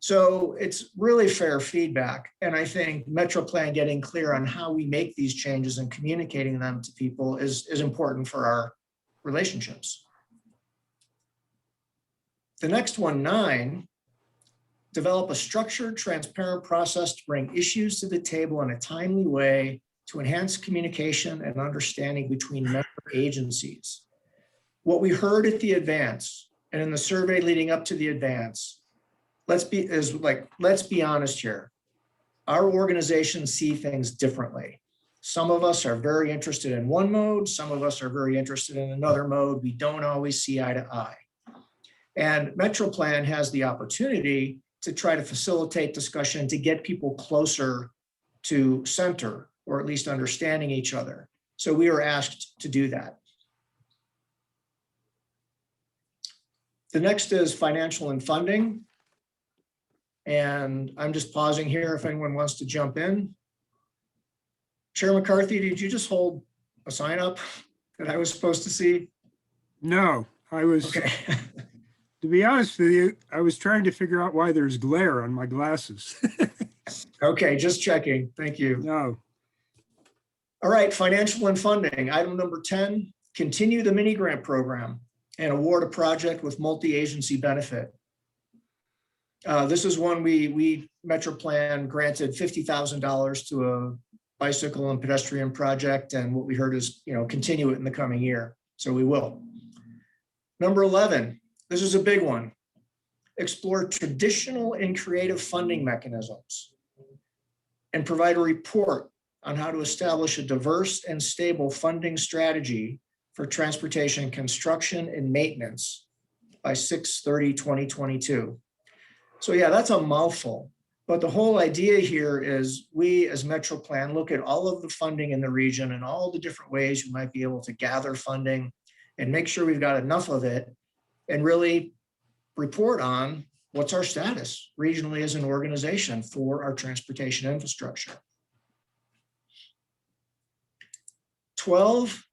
So it's really fair feedback. And I think MetroPlan getting clear on how we make these changes and communicating them to people is important for our relationships. The next one, 9, develop a structured, transparent process to bring issues to the table in a timely way to enhance communication and understanding between member agencies. What we heard at the advance and in the survey leading up to the advance, let's be honest here. Our organizations see things differently. Some of us are very interested in one mode. Some of us are very interested in another mode. We don't always see eye to eye. And MetroPlan has the opportunity to try to facilitate discussion to get people closer to center, or at least understanding each other. So we were asked to do that. The next is financial and funding. And I'm just pausing here if anyone wants to jump in. Chair McCarthy, did you just hold a sign up that I was supposed to see? No, I was, Okay. to be honest with you, I was trying to figure out why there's glare on my glasses. Okay, just checking. Thank you. No, All right, financial and funding. Item number 10, continue the mini grant program and award a project with multi-agency benefit. This is one we MetroPlan granted $50,000 to a bicycle and pedestrian project, and what we heard is, continue it in the coming year. So we will. Number 11, this is a big one. Explore traditional and creative funding mechanisms and provide a report on how to establish a diverse and stable funding strategy for transportation construction and maintenance by 6/30/2022. So yeah, that's a mouthful, but the whole idea here is we as MetroPlan look at all of the funding in the region and all the different ways you might be able to gather funding and make sure we've got enough of it and really report on what's our status regionally as an organization for our transportation infrastructure. 12,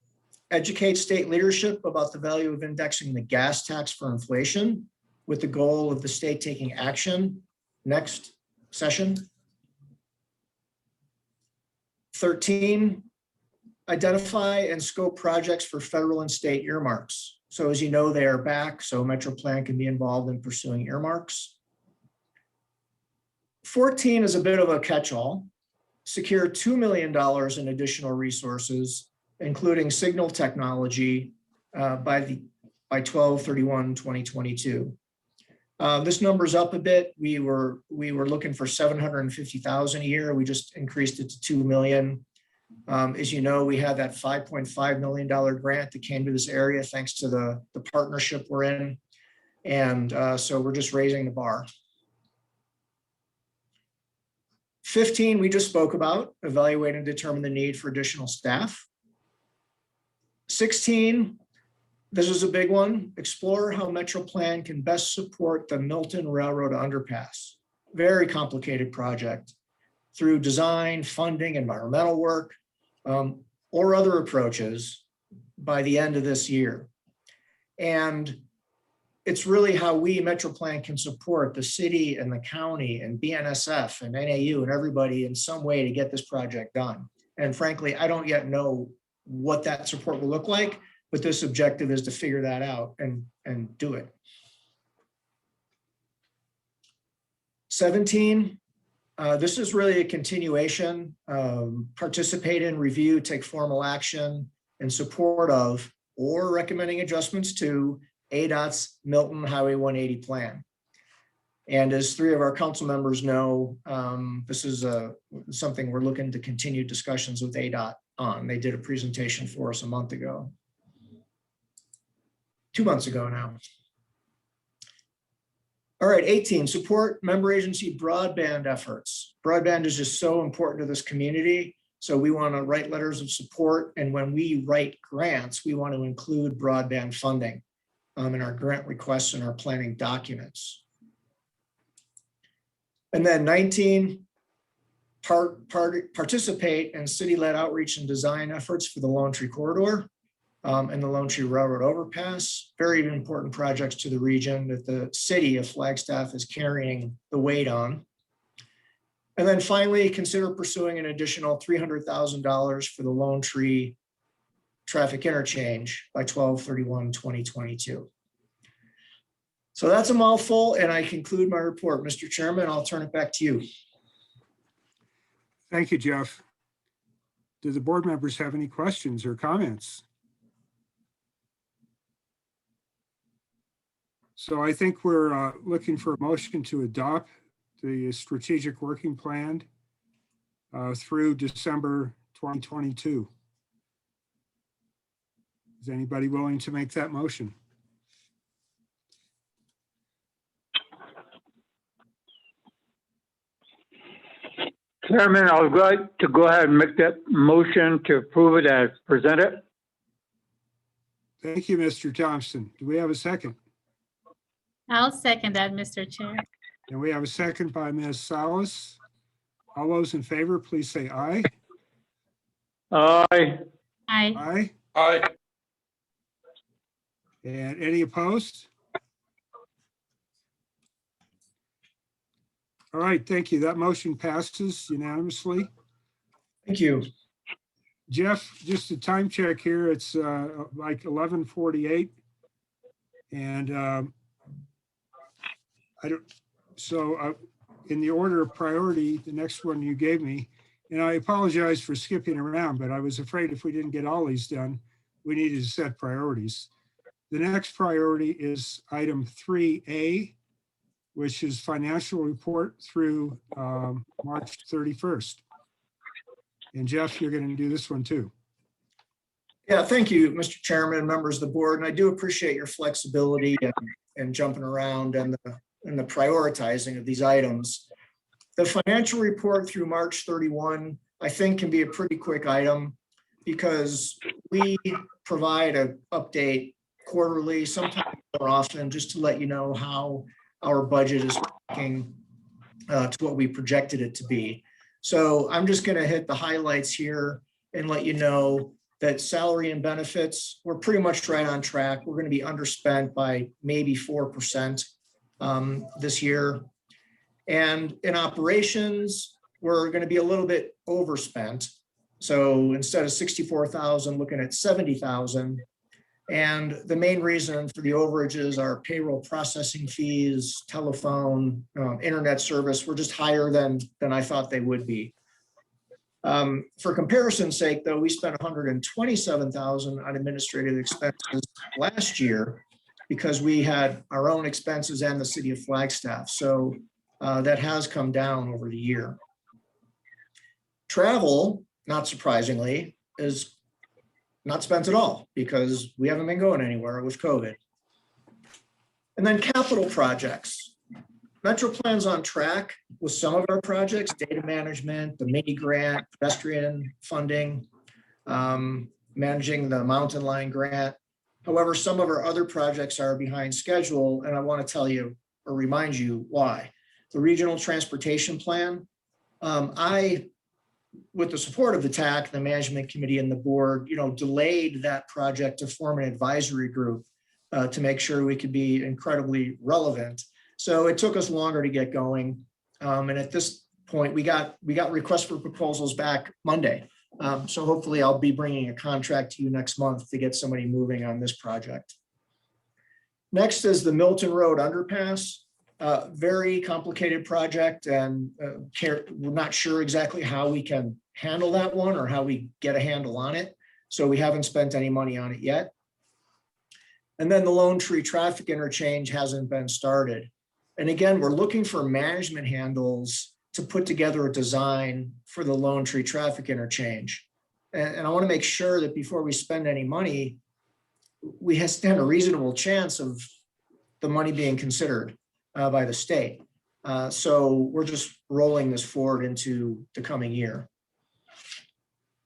educate state leadership about the value of indexing the gas tax for inflation with the goal of the state taking action next session. 13, identify and scope projects for federal and state earmarks. So as you know, they are back, so Metro Plan can be involved in pursuing earmarks. 14 is a bit of a catch-all. Secure $2 million in additional resources, including signal technology by 12/31/2022. This number's up a bit. We were looking for 750,000 a year. We just increased it to 2 million. As you know, we had that $5.5 million grant that came to this area thanks to the partnership we're in. And so we're just raising the bar. 15, we just spoke about, evaluate and determine the need for additional staff. 16, this is a big one. Explore how Metro Plan can best support the Milton Railroad Underpass. Very complicated project through design, funding, environmental work, or other approaches by the end of this year. And it's really how we, Metro Plan, can support the city and the county and BNSF and NAU and everybody in some way to get this project done. And frankly, I don't yet know what that support will look like, but this objective is to figure that out and do it. 17, this is really a continuation. Participate in, review, take formal action in support of or recommending adjustments to ADOT's Milton Highway 180 plan. And as 3 of our council members know, this is something we're looking to continue discussions with ADOT on. They did a presentation for us a month ago. 2 months ago now. All right, 18, support member agency broadband efforts. Broadband is just so important to this community. So we want to write letters of support. And when we write grants, we want to include broadband funding in our grant requests and our planning documents. And then 19, participate in city-led outreach and design efforts for the Lone Tree Corridor and the Lone Tree Railroad Overpass. Very important projects to the region that the city of Flagstaff is carrying the weight on. And then finally, consider pursuing an additional $300,000 for the Lone Tree traffic interchange by 12/31/2022. So that's a mouthful, and I conclude my report. Mr. Chairman, I'll turn it back to you. Thank you, Jeff. Do the board members have any questions or comments? So I think we're looking for a motion to adopt the strategic working plan through December 2022. Is anybody willing to make that motion? Chairman, I would like to go ahead and make that motion to approve it as presented. Thank you, Mr. Thompson. Do we have a second? I'll second that, Mr. Chair. And we have a second by Ms. Salas. All those in favor, please say aye. Aye. Aye. Aye. Aye. And any opposed? All right, thank you. That motion passes unanimously. Thank you. Jeff, just a time check here. It's like 11:48. And in the order of priority, the next one you gave me, and I apologize for skipping around, but I was afraid if we didn't get all these done, we needed to set priorities. The next priority is item 3A, which is financial report through March 31st. And Jeff, you're going to do this one too. Yeah, thank you, Mr. Chairman, members of the board. And I do appreciate your flexibility and jumping around and the prioritizing of these items. The financial report through March 31, I think, can be a pretty quick item because we provide an update quarterly, sometimes more often, just to let you know how our budget is tracking to what we projected it to be. So I'm just going to hit the highlights here and let you know that salary and benefits, we're pretty much right on track. We're going to be underspent by maybe 4% this year. And in operations, we're going to be a little bit overspent. So instead of 64,000, looking at 70,000. And the main reason for the overages are payroll processing fees, telephone, internet service were just higher than I thought they would be. For comparison's sake, though, we spent $127,000 on administrative expenses last year because we had our own expenses and the city of Flagstaff. So that has come down over the year. Travel, not surprisingly, is not spent at all because we haven't been going anywhere with COVID. And then capital projects. Metro Plan's on track with some of our projects, data management, the mini grant, pedestrian funding, managing the mountain line grant. However, some of our other projects are behind schedule, and I want to tell you or remind you why. The regional transportation plan, with the support of the TAC, the management committee and the board, delayed that project to form an advisory group to make sure we could be incredibly relevant. So it took us longer to get going. And at this point, we got requests for proposals back Monday. So hopefully I'll be bringing a contract to you next month to get somebody moving on this project. Next is the Milton Road underpass. Very complicated project, and we're not sure exactly how we can handle that one or how we get a handle on it. So we haven't spent any money on it yet. And then the Lone Tree traffic interchange hasn't been started. And again, we're looking for management handles to put together a design for the Lone Tree traffic interchange. And I want to make sure that before we spend any money, we stand a reasonable chance of the money being considered by the state. So we're just rolling this forward into the coming year.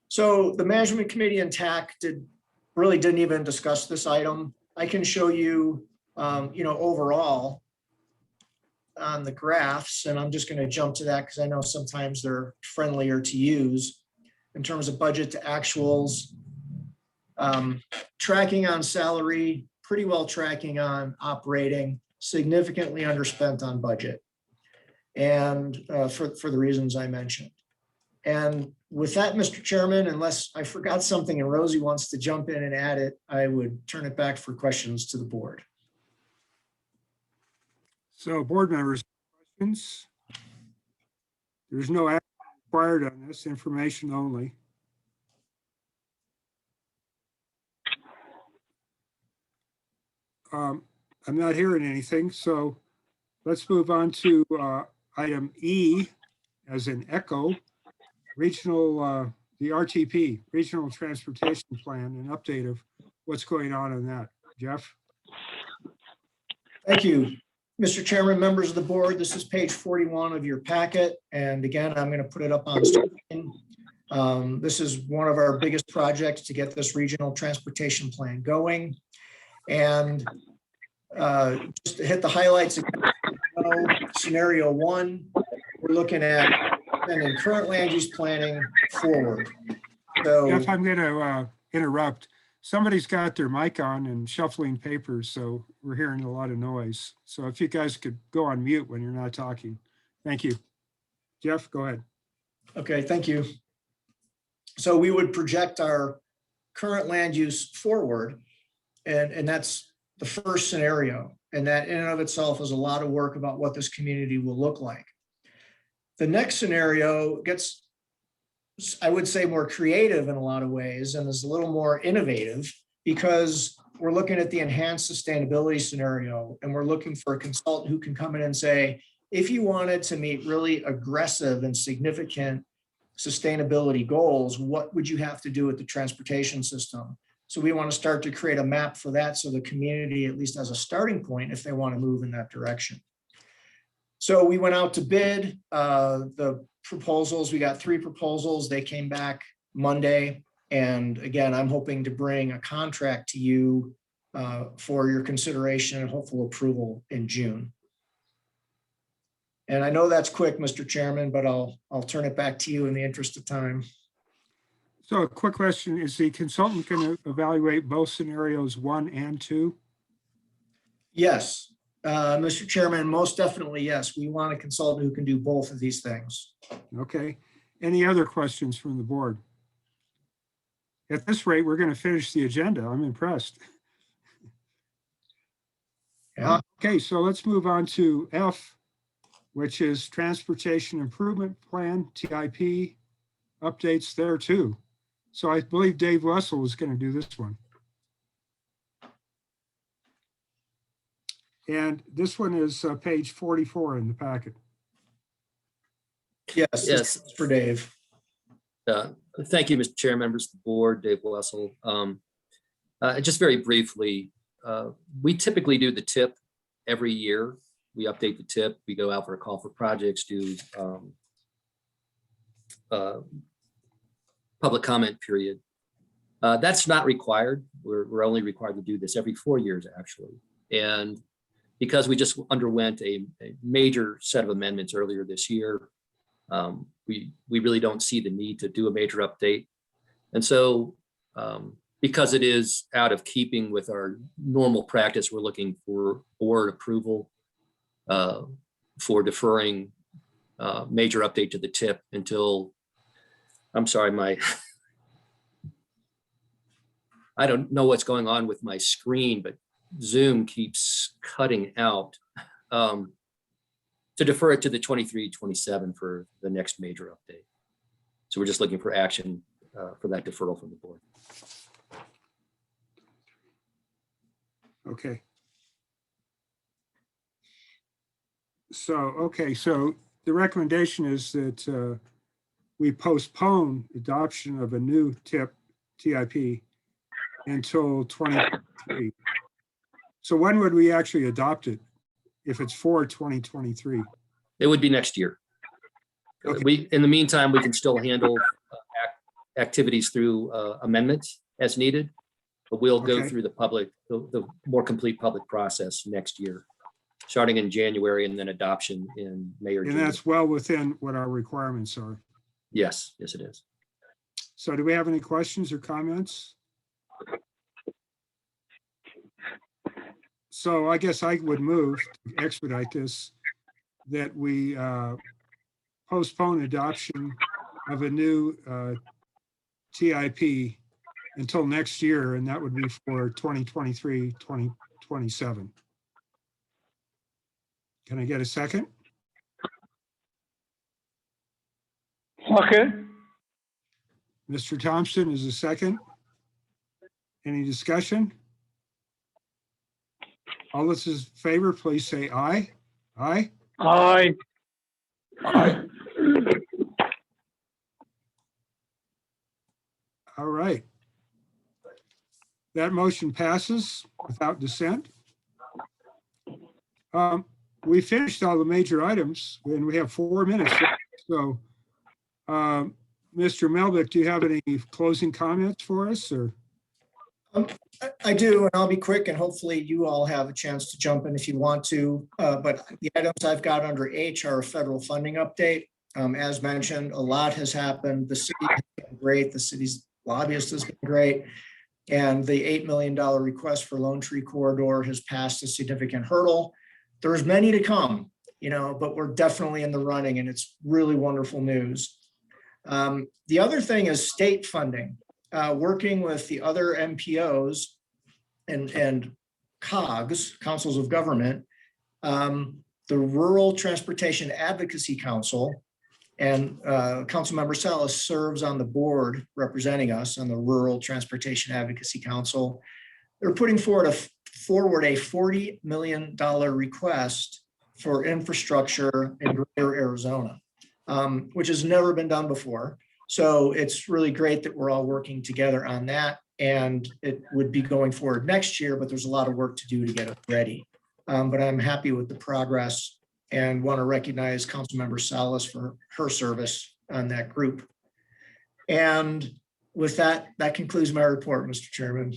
So the management committee and TAC really didn't even discuss this item. I can show you, overall on the graphs, and I'm just going to jump to that because I know sometimes they're friendlier to use in terms of budget to actuals. Tracking on salary, pretty well tracking on operating, significantly underspent on budget, and for the reasons I mentioned. And with that, Mr. Chairman, unless I forgot something and Rosie wants to jump in and add it, I would turn it back for questions to the board. So board members, questions? There's no action required on this, information only. I'm not hearing anything, so let's move on to item E as in echo, regional, the RTP, Regional Transportation Plan, an update of what's going on that. Jeff? Thank you, Mr. Chairman, members of the board. This is page 41 of your packet. And again, I'm going to put it up on screen. This is one of our biggest projects to get this regional transportation plan going. And just to hit the highlights again, scenario one, we're looking at sending current land use planning forward. So Jeff, I'm going to interrupt. Somebody's got their mic on and shuffling papers, so we're hearing a lot of noise. So if you guys could go on mute when you're not talking. Thank you. Jeff, go ahead. Okay, thank you. So we would project our current land use forward, and that's the first scenario. And that in and of itself is a lot of work about what this community will look like. The next scenario gets, I would say, more creative in a lot of ways and is a little more innovative because we're looking at the enhanced sustainability scenario, and we're looking for a consultant who can come in and say, if you wanted to meet really aggressive and significant sustainability goals, what would you have to do with the transportation system? So we want to start to create a map for that so the community at least has a starting point if they want to move in that direction. So we went out to bid the proposals. We got 3 proposals. They came back Monday. And again, I'm hoping to bring a contract to you for your consideration and hopeful approval in June. And I know that's quick, Mr. Chairman, but I'll turn it back to you in the interest of time. So a quick question, is the consultant going to evaluate both scenarios 1 and 2? Yes, Mr. Chairman, most definitely, yes. We want a consultant who can do both of these things. Okay. Any other questions from the board? At this rate, we're going to finish the agenda. I'm impressed. Okay, so let's move on to F, which is Transportation Improvement Plan, TIP, updates there too. So I believe Dave Wessel is going to do this one. And this one is page 44 in the packet. Yes, Yes. this is for Dave. Thank you, Mr. Chair, members of the board, Dave Wessel. Just very briefly, we typically do the tip every year. We update the tip. We go out for a call for projects, do public comment period. That's not required. We're only required to do this every 4 years, actually. And because we just underwent a major set of amendments earlier this year, we really don't see the need to do a major update. And so because it is out of keeping with our normal practice, we're looking for board approval for deferring major update to the tip until, I'm sorry, I don't know what's going on with my screen, but Zoom keeps cutting out. To defer it to the 23-27 for the next major update. So we're just looking for action for that deferral from the board. Okay. So the recommendation is that we postpone adoption of a new TIP until 2023. So when would we actually adopt it if it's for 2023? It would be next year. Okay. In the meantime, we can still handle activities through amendments as needed, but we'll go Okay. through the more complete public process next year, starting in January and then adoption in May or And June. that's well within what our requirements are. Yes, it is. So do we have any questions or comments? So I guess I would move to expedite this, that we postpone adoption of a new TIP until next year, and that would be for 2023, 2027. Can I get a second? Okay. Mr. Thompson is a second. Any discussion? All those in favor, please say aye. Aye. Aye. All right. That motion passes without dissent. We finished all the major items and we have 4 minutes. So, Mr. Melvick, do you have any closing comments for us or? I do, and I'll be quick, and hopefully you all have a chance to jump in if you want to. But the items I've got under H are a federal funding update. As mentioned, a lot has happened. The city has been great. The city's lobbyist has been great. And the $8 million request for Lone Tree Corridor has passed a significant hurdle. There's many to come, but we're definitely in the running, and it's really wonderful news. The other thing is state funding. Working with the other MPOs and COGS, Councils of Government, the Rural Transportation Advocacy Council, and Councilmember Salas serves on the board representing us on the Rural Transportation Advocacy Council. They're putting forward a $40 million request for infrastructure in Greater Arizona, which has never been done before. So it's really great that we're all working together on that, and it would be going forward next year, but there's a lot of work to do to get it ready. But I'm happy with the progress and want to recognize Councilmember Salas for her service on that group. And with that, that concludes my report, Mr. Chairman.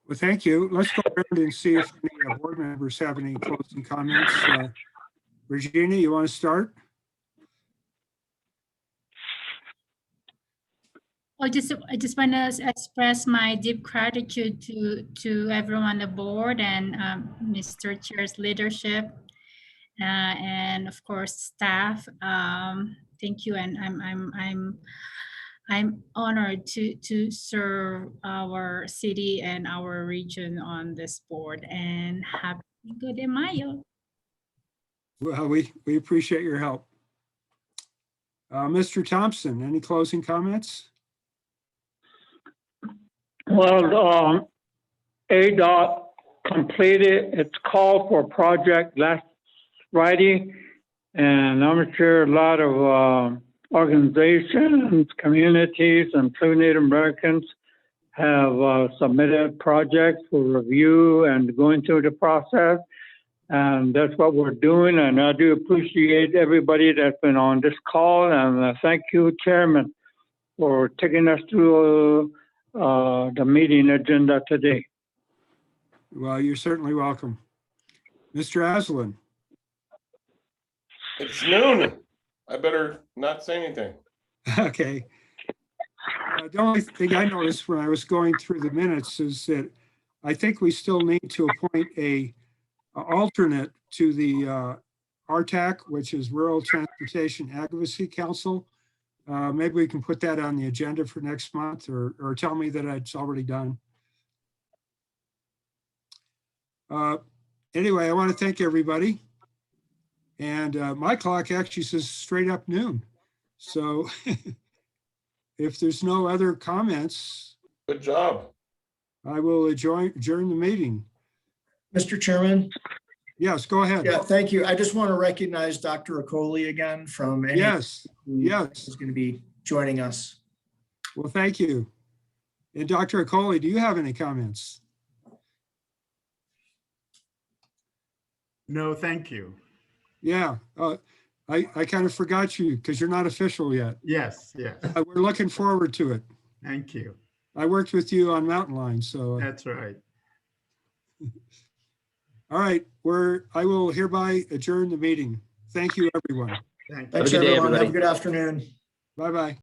Well, thank you. Let's go around and see if any board members have any closing comments. Regina, you want to start? I just want to express my deep gratitude to everyone on the board and Mr. Chair's leadership, and of course staff. Thank you, and I'm honored to serve our city and our region on this board. And happy Cinco de Mayo. Well, we appreciate your help. Mr. Thompson, any closing comments? Well, ADOT completed its call for project last Friday, and I'm sure a lot of organizations, communities, and true Native Americans have submitted projects for review and going through the process. And that's what we're doing. And I do appreciate everybody that's been on this call. And thank you, Chairman, for taking us through the meeting agenda today. Well, you're certainly welcome. Mr. Aslan. It's noon. I better not say anything. Okay. The only thing I noticed when I was going through the minutes is that I think we still need to appoint a alternate to the RTAC, which is Rural Transportation Advocacy Council. Maybe we can put that on the agenda for next month, or tell me that it's already done. Anyway, I want to thank everybody. And my clock actually says straight up noon. So if there's no other comments, Good job. I will adjourn the meeting. Mr. Chairman? Yes, go ahead. Yeah, thank you. I just want to recognize Dr. Okoli again from NAC, Yes, who yes. is going to be joining us. Well, thank you. And Dr. Okoli, do you have any comments? No, thank you. Yeah, I kind of forgot you because you're not official yet. Yes, yes, We're looking forward to it. thank you. I worked with you on Mountain Line, so. That's right. All right, I will hereby adjourn the meeting. Thank you, everyone. Thank you. Thanks, good day, everyone. Have a everybody. good afternoon. Bye-bye.